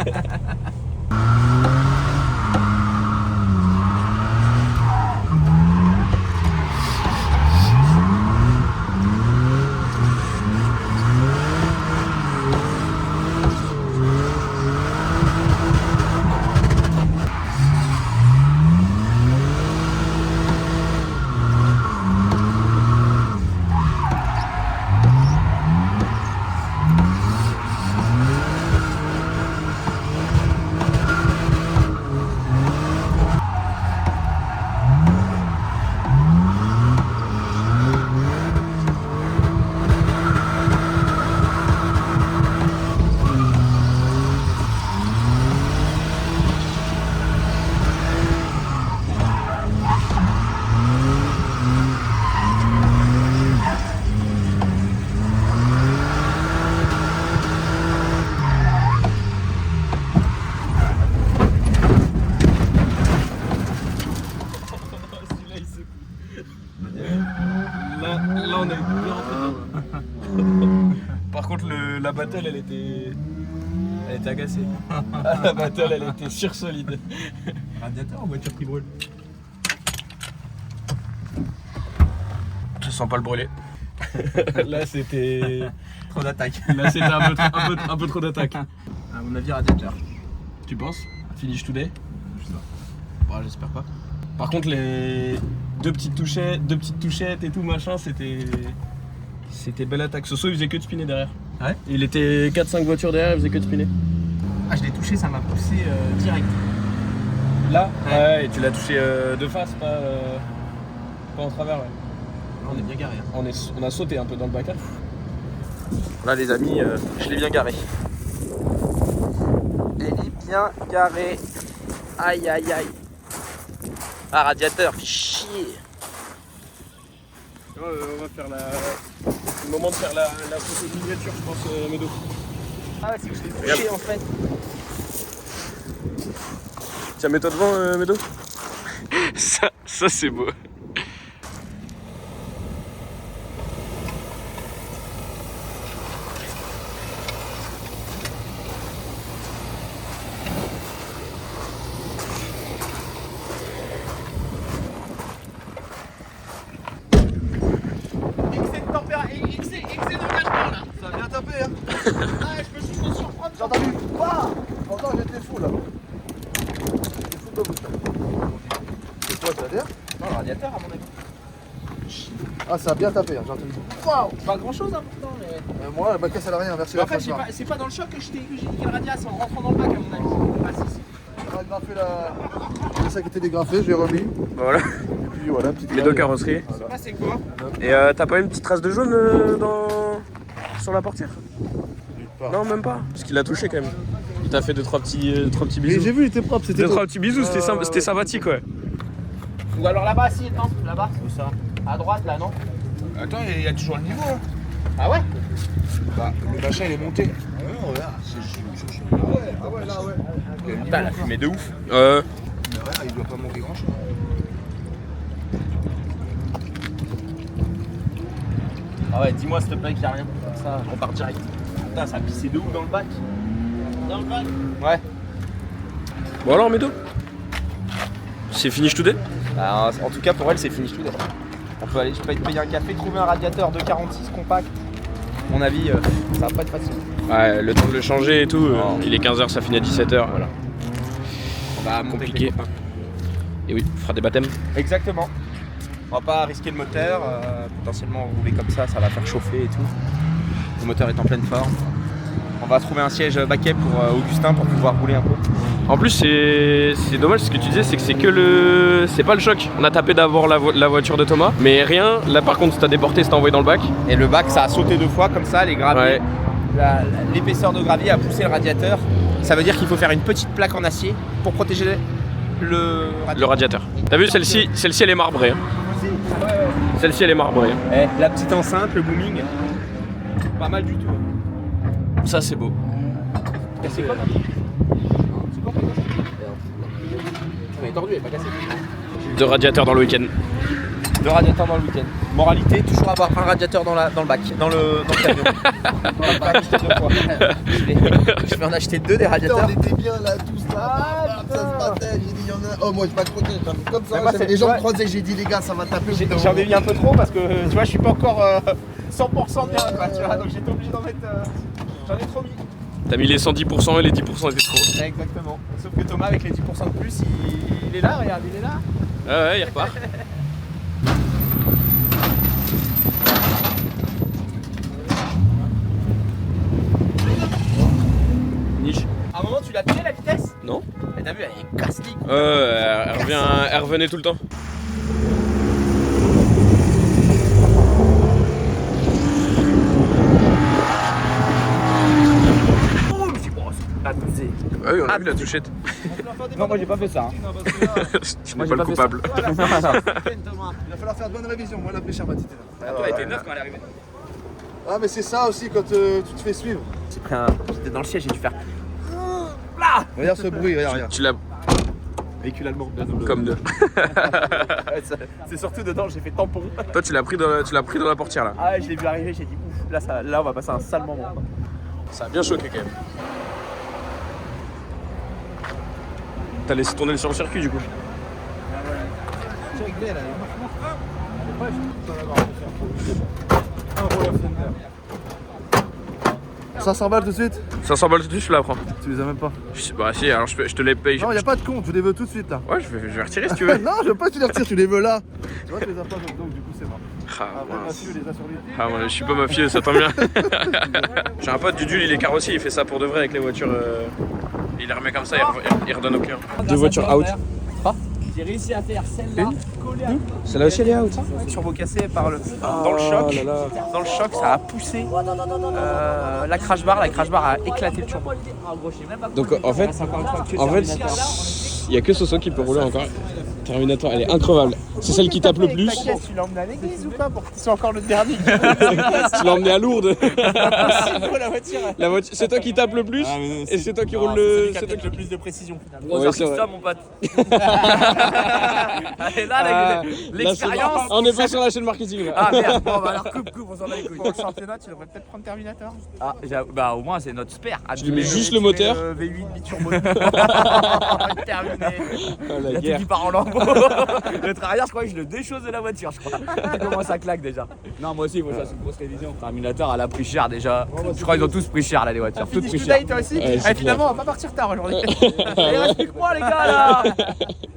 a eu bien rentré dedans. Par contre, la battle, elle était agacée. La battle, elle était sursolide. Radiateur en voiture qui brûle. Je sens pas le brûler. Là, c'était. Trop d'attaque. Là, c'était un peu trop d'attaque. À mon avis, radiateur. Tu penses? Finish today? Je sais pas. Bon, j'espère pas. Par contre, les deux petites touchettes et tout machin, c'était belle attaque. Soso, il faisait que de spinner derrière. Ouais. Il était 4-5 voitures derrière, il faisait que de spinner. Ah, je l'ai touché, ça m'a poussé direct. Là? Ouais, et tu l'as touché de face, pas en travers. Ouais. Là, on est bien garé. Hein. On a sauté un peu dans le bac. Là les amis, je l'ai bien garé. Il est bien garé. Aïe aïe aïe. Ah radiateur, fait chier. On va faire le moment de faire la photo de miniature, je pense, Médo. Ah ouais, c'est que je l'ai touché en fait. Tiens, mets-toi devant, Médo. Ça c'est beau. Ça a bien tapé, hein. Ouais, je me suis fait surprendre. J'ai entendu. Waouh. Pourtant, j'étais fou là. J'étais fou de bout. C'est quoi, ça veut dire? Non, le radiateur, à mon avis. Ah, ça a bien tapé, hein, j'ai entendu. Waouh. Pas grand chose, hein, pourtant, mais. Moi, la caisse, elle a rien, merci En la fait, fois. c'est pas dans le choc que j'ai niqué le radiateur, en rentrant dans le bac, à mon avis. Ah, si. On a graffé la. C'est ça qui était dégrafé, je l'ai remis. Voilà, Et puis voilà, petite. Médo carrosserie. Là, c'est quoi? Et t'as pas eu une petite trace de jaune sur la portière? Non, même pas. Parce qu'il l'a touché quand même. Il t'a fait 2-3 petits Mais bisous. j'ai vu, il était propre, c'était. 2-3 petits bisous, c'était sympathique ouais. Ou alors là-bas, si, non, là-bas. Où ça? À droite, là, non? Attends, il y a toujours le niveau. Hein. Ah ouais? Bah, le machin il est monté. Ouais, regarde. Ah ouais, là, ouais. Putain, la fumée de ouf. Mais ouais, il doit pas manquer grand chose. Ah ouais, dis-moi s'il te plaît qu'il n'y a rien. Comme ça, je repars direct. Putain, ça a pissé de ouf dans le bac. Dans le bac? Ouais. Bon alors Médo, c'est finish today? Bah, en tout cas, pour elle, c'est fini tout. Je peux te payer un café, trouver un radiateur de 46 compact. À mon avis, ça va pas être facile. Ouais, le temps de le changer et tout, il est 15h, ça finit à 17h. Voilà. On va monter avec les Compliqué. copains. Et oui, on fera des baptêmes. Exactement. On va pas risquer le moteur. Potentiellement, rouler comme ça va faire chauffer et tout. Le moteur est en pleine forme. On va trouver un siège baquet pour Augustin pour pouvoir rouler un peu. En plus, c'est dommage ce que tu disais, c'est que c'est pas le choc. On a tapé d'abord la voiture de Thomas, mais rien. Là, par contre, t'as déporté, c'est envoyé dans le bac. Et le bac, ça a sauté 2 fois comme ça, les graviers. Ouais. L'épaisseur de gravier a poussé le radiateur. Ça veut dire qu'il faut faire une petite plaque en acier pour protéger le Le radiateur. T'as vu, celle-ci, elle est marbrée. Hein. Celle-ci, elle est marbrée. La petite enceinte, le booming, pas mal du tout. Ça, c'est beau. Cassé quoi là? C'est quoi? Elle est tordue, elle est pas cassée. 2 radiateurs dans le week-end. 2 radiateurs dans le week-end. Moralité, toujours avoir un radiateur dans le bac, dans le camion. Dans le bac, 2 fois. Je vais en acheter 2 des radiateurs. On était bien là, tous là. Ça se battait, j'ai dit, il y en a. Oh, moi, je m'accrochais, comme ça. Mais moi, Les gens ouais. me croisaient, j'ai dit, les gars, ça va taper. J'en ai mis un peu trop parce que tu vois, je suis pas encore 100% bien, quoi, tu vois, donc j'étais obligé d'en mettre. J'en ai trop mis. T'as mis les 110% et les 10% étaient trop. Exactement. Sauf que Thomas, avec les 10% de plus, il est là, regarde, il est là. Ah ouais, il repart. Niche. À un moment, tu l'as tiré la vitesse? Non. Et t'as vu, elle est casse-lig. Elle revenait tout le temps. Ah oui, on a vu la touchette. Non, moi j'ai pas fait ça. Je n'ai pas le coupable. Il va falloir faire de bonnes révisions. Moi, la pêche à matite. Elle était neuve quand elle est arrivée. Ah, mais c'est ça aussi quand tu te fais suivre. J'étais dans le siège, j'ai dû faire. Regarde ce bruit, regarde. Tu l'as. Véhicule allemand, bien double. Comme deux. Ouais, c'est surtout dedans, j'ai fait tampon. Toi, tu l'as pris dans la portière là. Ah ouais, je l'ai vu arriver, j'ai dit ouf, là on va passer un sale moment. Ça a bien choqué quand même. T'as laissé tourner sur le circuit du coup. C'est réglé là, il est 500 balles tout de suite? 500 balles tout de suite, je la prends. Tu les as même pas. Bah si, alors je te les paye. Non, y a pas de compte, je les veux tout de suite là. Ouais, je vais retirer si tu veux. Non, je veux pas que tu les retires, tu les veux là. Tu vois, tu les as pas donc du coup c'est mort. Ah, Après, mince. Mathieu les a sur lui. Ah, moi, je suis pas mafieux, ça tombe bien. J'ai un pote du Dul, il est carrossier, il fait ça pour de vrai avec les voitures. Il les remet comme ça, il redonne au client. Deux voitures out. J'ai réussi à faire celle-là. Celle-là aussi elle est out. turbo cassé par le dans le choc. Dans le choc, ça a poussé la crash bar a éclaté le turbo. Donc en fait, il y a que Soso qui peut rouler encore. Terminator, elle est increvable. C'est celle qui tape le plus. Tu l'as emmené à l'église ou pas pour que tu sois encore le dernier? Tu l'as emmené à Lourdes. la voiture. C'est toi qui tape le plus et c'est toi qui roule le. C'est toi qui a le plus de précision finalement. Gros Ouais, c'est artiste, vrai. mon pote. Allez, là, l'expérience. On est pas sur la chaîne marketing là. Ah merde, bon, bah alors coupe, on s'en va les couilles. Pour le championnat, tu devrais peut-être prendre Terminator. Ah, bah au moins c'est notre spare. Tu lui mets juste le moteur. V8 biturbo. Terminé. Oh, Il y la a tout guerre. qui part en lambeaux. Le travailleur, je crois que je le déchausse de la voiture, je crois. Comment ça claque déjà? Non, moi aussi, il faut que je fasse une grosse révision. Terminator, elle a pris cher déjà. Je crois qu'ils ont tous pris cher là, les voitures. Toutes pris cher. Toi aussi. Ouais, c'est Finalement, on va pas partir tard aujourd'hui. Allez, reste plus que moi, les gars là.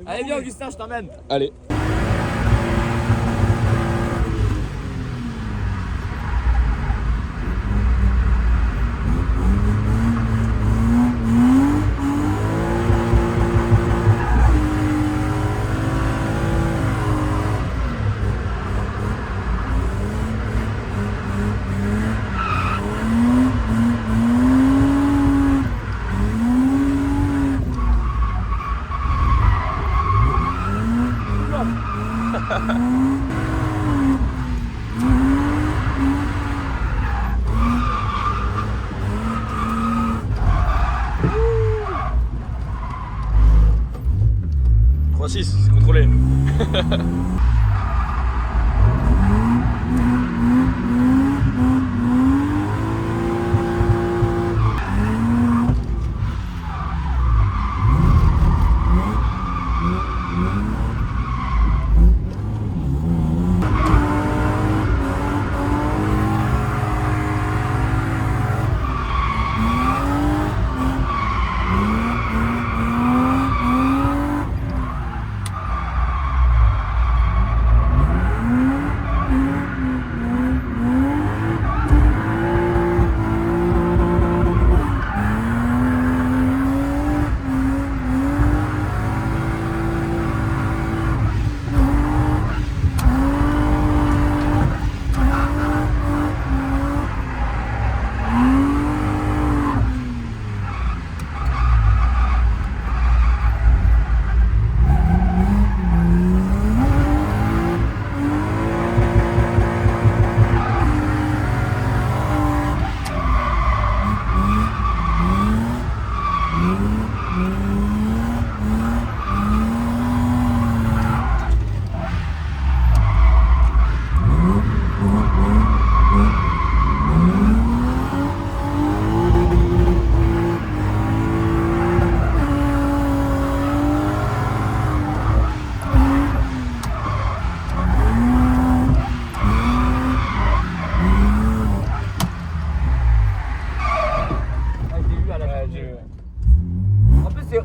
Allez, viens, Augustin, je t'emmène. Allez. C'est contrôlé.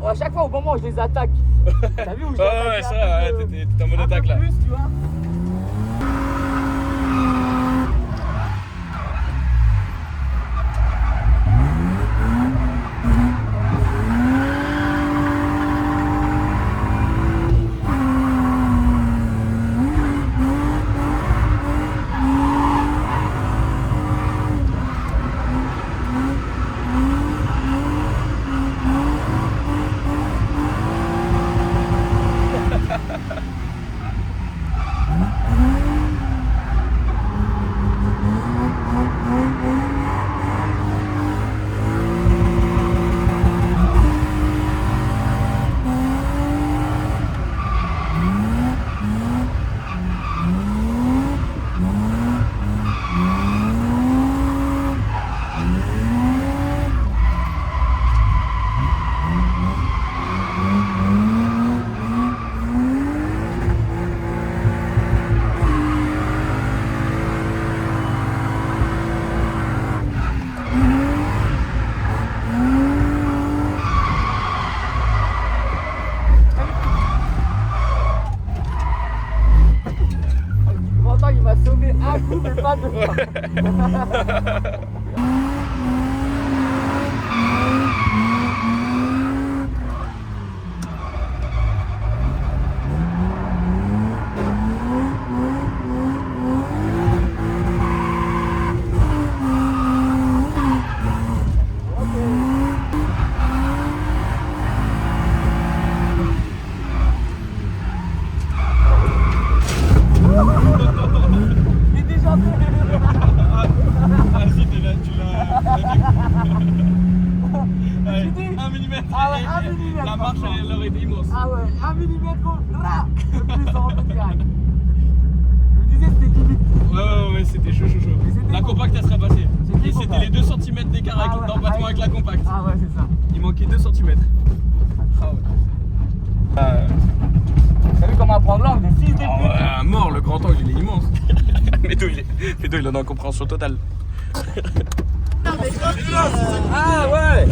À chaque fois au moment où je les attaque. T'as vu où je les attaque? Ouais, ça, t'étais en mode attaque là. Plus, tu vois. La marche, elle aurait été immense. Ah ouais, 1 mm, là, le plus en retour direct. Je me disais, c'était limite. Ouais, c'était chaud. La compacte, elle sera passée. Et c'était les 2 cm d'écart avec d'empattement avec la compacte. Ah ouais, c'est ça. Il manquait 2 cm. Ah ouais. T'as vu comment apprendre l'angle des fils des Ah putes? ouais, à mort, le grand angle, il est immense. Médo, il en a en compréhension totale. Ah ouais.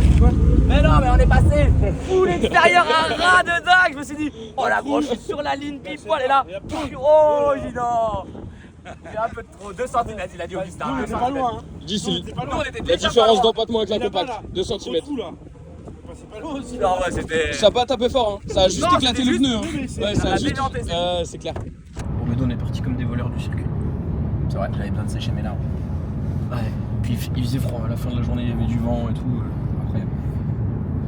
Mais non, mais on est passé full extérieur à ras de dingue. Je me suis dit, oh la grosse, je suis sur la ligne pile poil et là, oh j'ai dit non. J'ai un peu de trop, 2 cm il a dit Augustin. C'est pas loin. Je dis, c'est Nous on était la déjà différence pas loin. d'empattement avec la compacte. 2 cm. C'est pas loin aussi. Non ouais c'était... Ça a pas tapé fort, hein. Ça a juste Non, éclaté c'était le pneu. juste- Hein. Ouais, ça ça a a juste. déjanté, C'est clair. Bon, Médo, on est parti comme des voleurs du circuit. C'est vrai, j'avais besoin de sécher mes larmes. Ouais. Puis il faisait froid, à la fin de la journée, il y avait du vent et tout. Incroyable.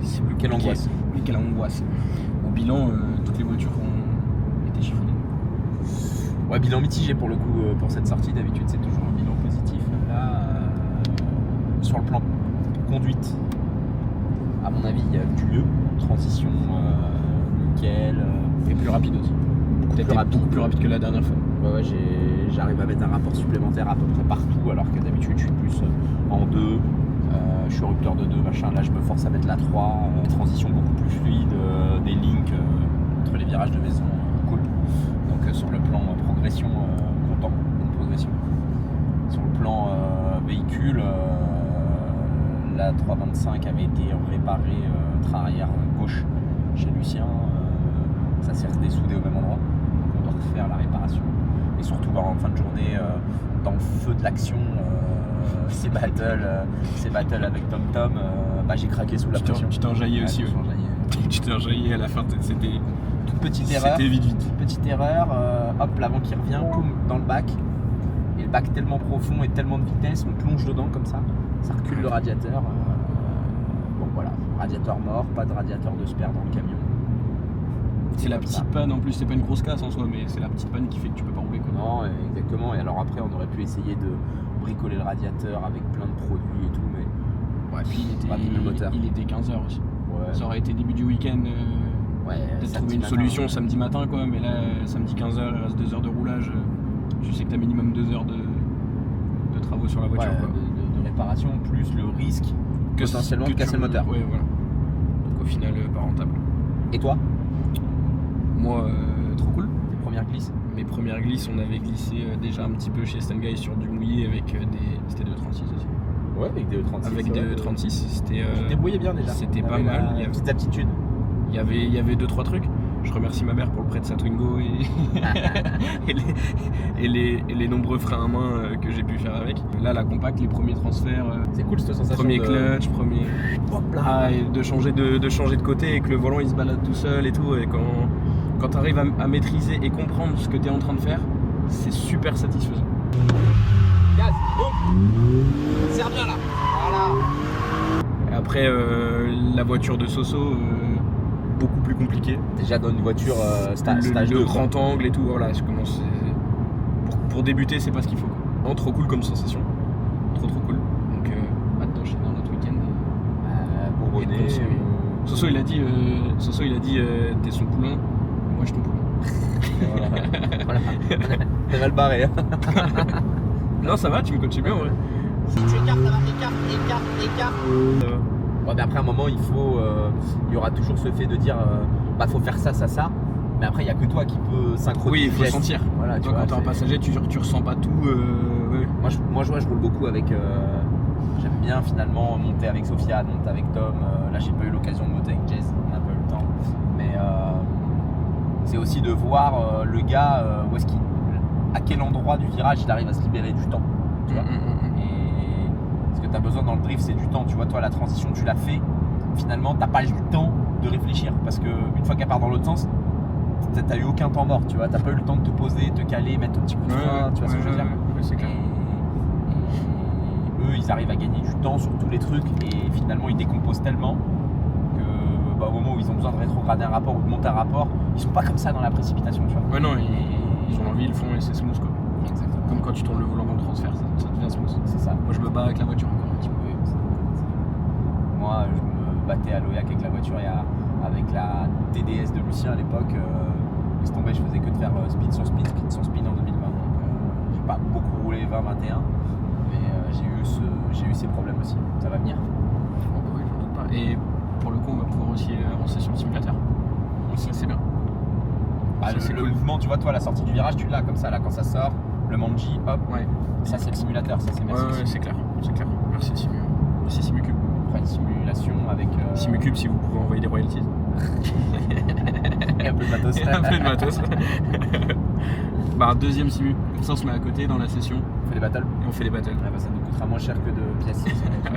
C'est plus Quelle compliqué. angoisse. Mais quelle angoisse. Au bilan, toutes les voitures ont été chiffonnées. Ouais, bilan mitigé pour le coup pour cette sortie. D'habitude, c'est toujours un bilan positif. Là, sur le plan conduite, à mon avis, il y a du mieux. Transition nickel. Et plus rapide aussi. Beaucoup plus rapide que la dernière fois. Ouais, j'arrive à mettre un rapport supplémentaire à peu près partout, alors que d'habitude, je suis plus en 2. Je suis rupteur de 2, machin. Là, je me force à mettre la 3. Transition beaucoup plus fluide, des links entre les virages de maison, cool. Donc, sur le plan progression, content d'une progression. Sur le plan véhicule, la 325 avait été réparée train arrière gauche chez Lucien. Ça s'est redessoudé au même endroit. Donc, on doit refaire la réparation. Et surtout, en fin de journée, dans le feu de l'action, ces battles avec Tom Tom, j'ai craqué sous la pression. Tu t'es enjaillé aussi, ouais. Tu t'es enjaillé à la fin, c'était Toute petite erreur. C'était vite. Petite erreur, hop, l'avant qui revient, poum, dans le bac. Et le bac tellement profond et tellement de vitesse, on plonge dedans comme ça recule le radiateur. Bon voilà, radiateur mort, pas de radiateur de spare dans le camion. C'est la comme petite ça. panne en plus, c'est pas une grosse casse en soi, mais c'est la petite panne qui fait que tu peux pas rouler quoi. Non, exactement. Et alors après, on aurait pu essayer de bricoler le radiateur avec plein de produits et tout, mais Ouais, puis le moteur. il était 15h aussi. ouais, Ça aurait été début du week-end, ouais, peut-être samedi trouver une matin, solution ouais. samedi matin quoi, mais là, samedi 15h, il reste 2 heures de roulage. Tu sais que t'as minimum 2 heures de travaux sur la voiture Ouais, quoi. de réparation, plus le risque potentiellement de que casser tu- le moteur. Ouais, voilà. Donc au final, pas rentable. Et toi, Moi, trop cool. tes premières glisses? Mes premières glisses, on avait glissé déjà un petit peu chez Stenguy sur du mouillé avec C'était de 36 aussi. Ouais, avec des E36. Avec des 36, c'était. Tu te débrouillais bien déjà. C'était On pas avait mal. la petite aptitude. Il y avait 2-3 trucs. Je remercie ma mère pour le prêt de sa Twingo et les nombreux freins à main que j'ai pu faire avec. Là, la compacte, les premiers transferts, C'est cool cette sensation. premier de... clutch, premier. Hop là. Ah, et de changer de côté et que le volant il se balade tout seul et tout. Et quand tu arrives à maîtriser et comprendre ce que tu es en train de faire, c'est super satisfaisant. Gaz, boum. Serre bien là. Voilà. Et après, la voiture de Soso, beaucoup plus compliquée. Déjà dans une voiture stage le 2. grand angle et tout, voilà, je commence. Pour débuter, c'est pas ce qu'il faut. Non, trop cool comme sensation. Trop cool. Donc, hâte d'enchaîner dans notre week-end. Bourbonnais. Et de continuer. Soso, il a dit t'es son poulain, moi je suis ton poulain. Voilà. T'es mal barré. Hein. Non, ça va, tu me coaches bien, ouais. Si tu écartes, ça va, écarte. Ouais, mais après, à un moment, il y aura toujours ce fait de dire faut faire ça. Mais après, il n'y a que toi qui peux synchroniser. Oui, il le faut geste. sentir. Voilà, tu Toi, vois, quand t'es en c'est- passager, tu ressens pas tout. Ouais. Moi, je roule beaucoup avec. J'aime bien finalement monter avec Sofiane, monter avec Tom. Là, j'ai pas eu l'occasion de monter avec Jess, on n'a pas eu le temps. Mais c'est aussi de voir le gars à quel endroit du virage il arrive à se libérer du temps. le drift c'est du temps, tu vois, toi la transition tu l'as fait, finalement t'as pas eu le temps de réfléchir parce que une fois qu'elle part dans l'autre sens, t'as eu aucun temps mort, tu vois, t'as pas eu le temps de te poser, te caler, mettre ton petit coup de frein, tu vois ce que je veux dire. C'est clair. Et eux ils arrivent à gagner du temps sur tous les trucs et finalement ils décomposent tellement que au moment où ils ont besoin de rétrograder un rapport ou de monter un rapport, ils sont pas comme ça dans la précipitation, tu vois. Ouais, non, ils ont envie, ils le font et c'est smooth quoi. Exactement. Comme quand tu tournes le volant dans le transfert, ça devient smooth. C'est ça. Moi je me bats avec la voiture encore un petit peu. Moi, je me battais à l'Oyac avec la voiture avec la TDS de Lucien à l'époque. Laisse tomber, je faisais que de faire speed sur speed en 2020. Donc, j'ai pas beaucoup roulé 20-21, mais j'ai eu ces problèmes aussi. Ça va venir. Oh, bah oui, j'en doute pas. Et pour le coup, on va pouvoir aussi avancer sur le simulateur. Ça, c'est bien. Bah, Ça, c'est le cool. mouvement, tu vois, toi, la sortie du virage, tu l'as comme ça, là, quand ça sort, le manji, hop. Ouais, Ça, c'est le simulateur, ça, c'est merci. ouais, c'est clair. C'est clair. Merci Simu. Merci Simucube. On fera une simulation avec. Simucube, si vous pouvez envoyer des royalties. Et un peu de matos. Et un peu de matos. Bah, deuxième Simu. Comme ça, on se met à côté dans la session On fait les battles. et on fait les battles. Ah bah, ça nous coûtera moins cher que de pièces.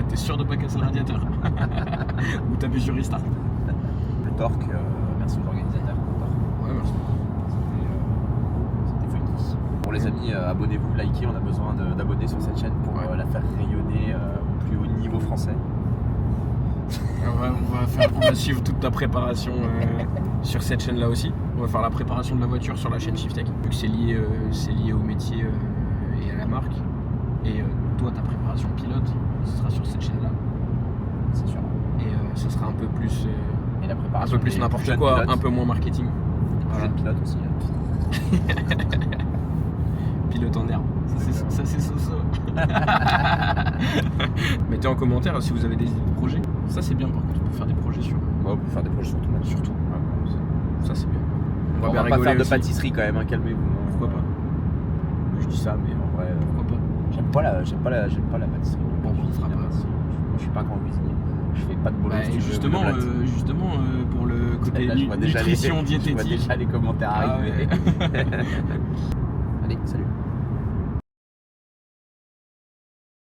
T'es sûr de pas casser le radiateur ou t'appuies sur restart? Le torque, merci aux organisateurs. Ouais, merci. C'était funky. Pour les amis, abonnez-vous, likez, on a besoin d'abonnés sur cette chaîne pour la faire rayonner au plus haut niveau français. On va suivre toute ta préparation sur cette chaîne là aussi. On va faire la préparation de la voiture sur la chaîne Shiftech, vu que c'est lié au métier et à la marque. Et toi, ta préparation pilote, ce sera sur cette chaîne là. C'est sûr. Et ce sera un peu plus, Et la un préparation peu plus des n'importe jeunes quoi, pilotes. un peu moins marketing. Des Voilà. jeunes pilotes aussi. Pilote en herbe. Ça c'est so-so. Mettez en commentaire si vous avez des idées de projets. Ça c'est bien par contre, on peut faire des projets sur. On peut faire des projets sur tout, surtout. Ça c'est bien. On va bien pas rigoler faire de aussi. pâtisserie quand même, hein, calmez-vous. Pourquoi pas? Je dis ça, mais en vrai, Pourquoi pas? j'aime pas la pâtisserie. Bon, on fera pas. Moi, je suis pas un grand cuisinier. Je fais pas de boulot. Bah, justement, pour le côté Là, je vois déjà nutrition je vois diététique. déjà les commentaires Ah arriver. ouais. Allez, salut.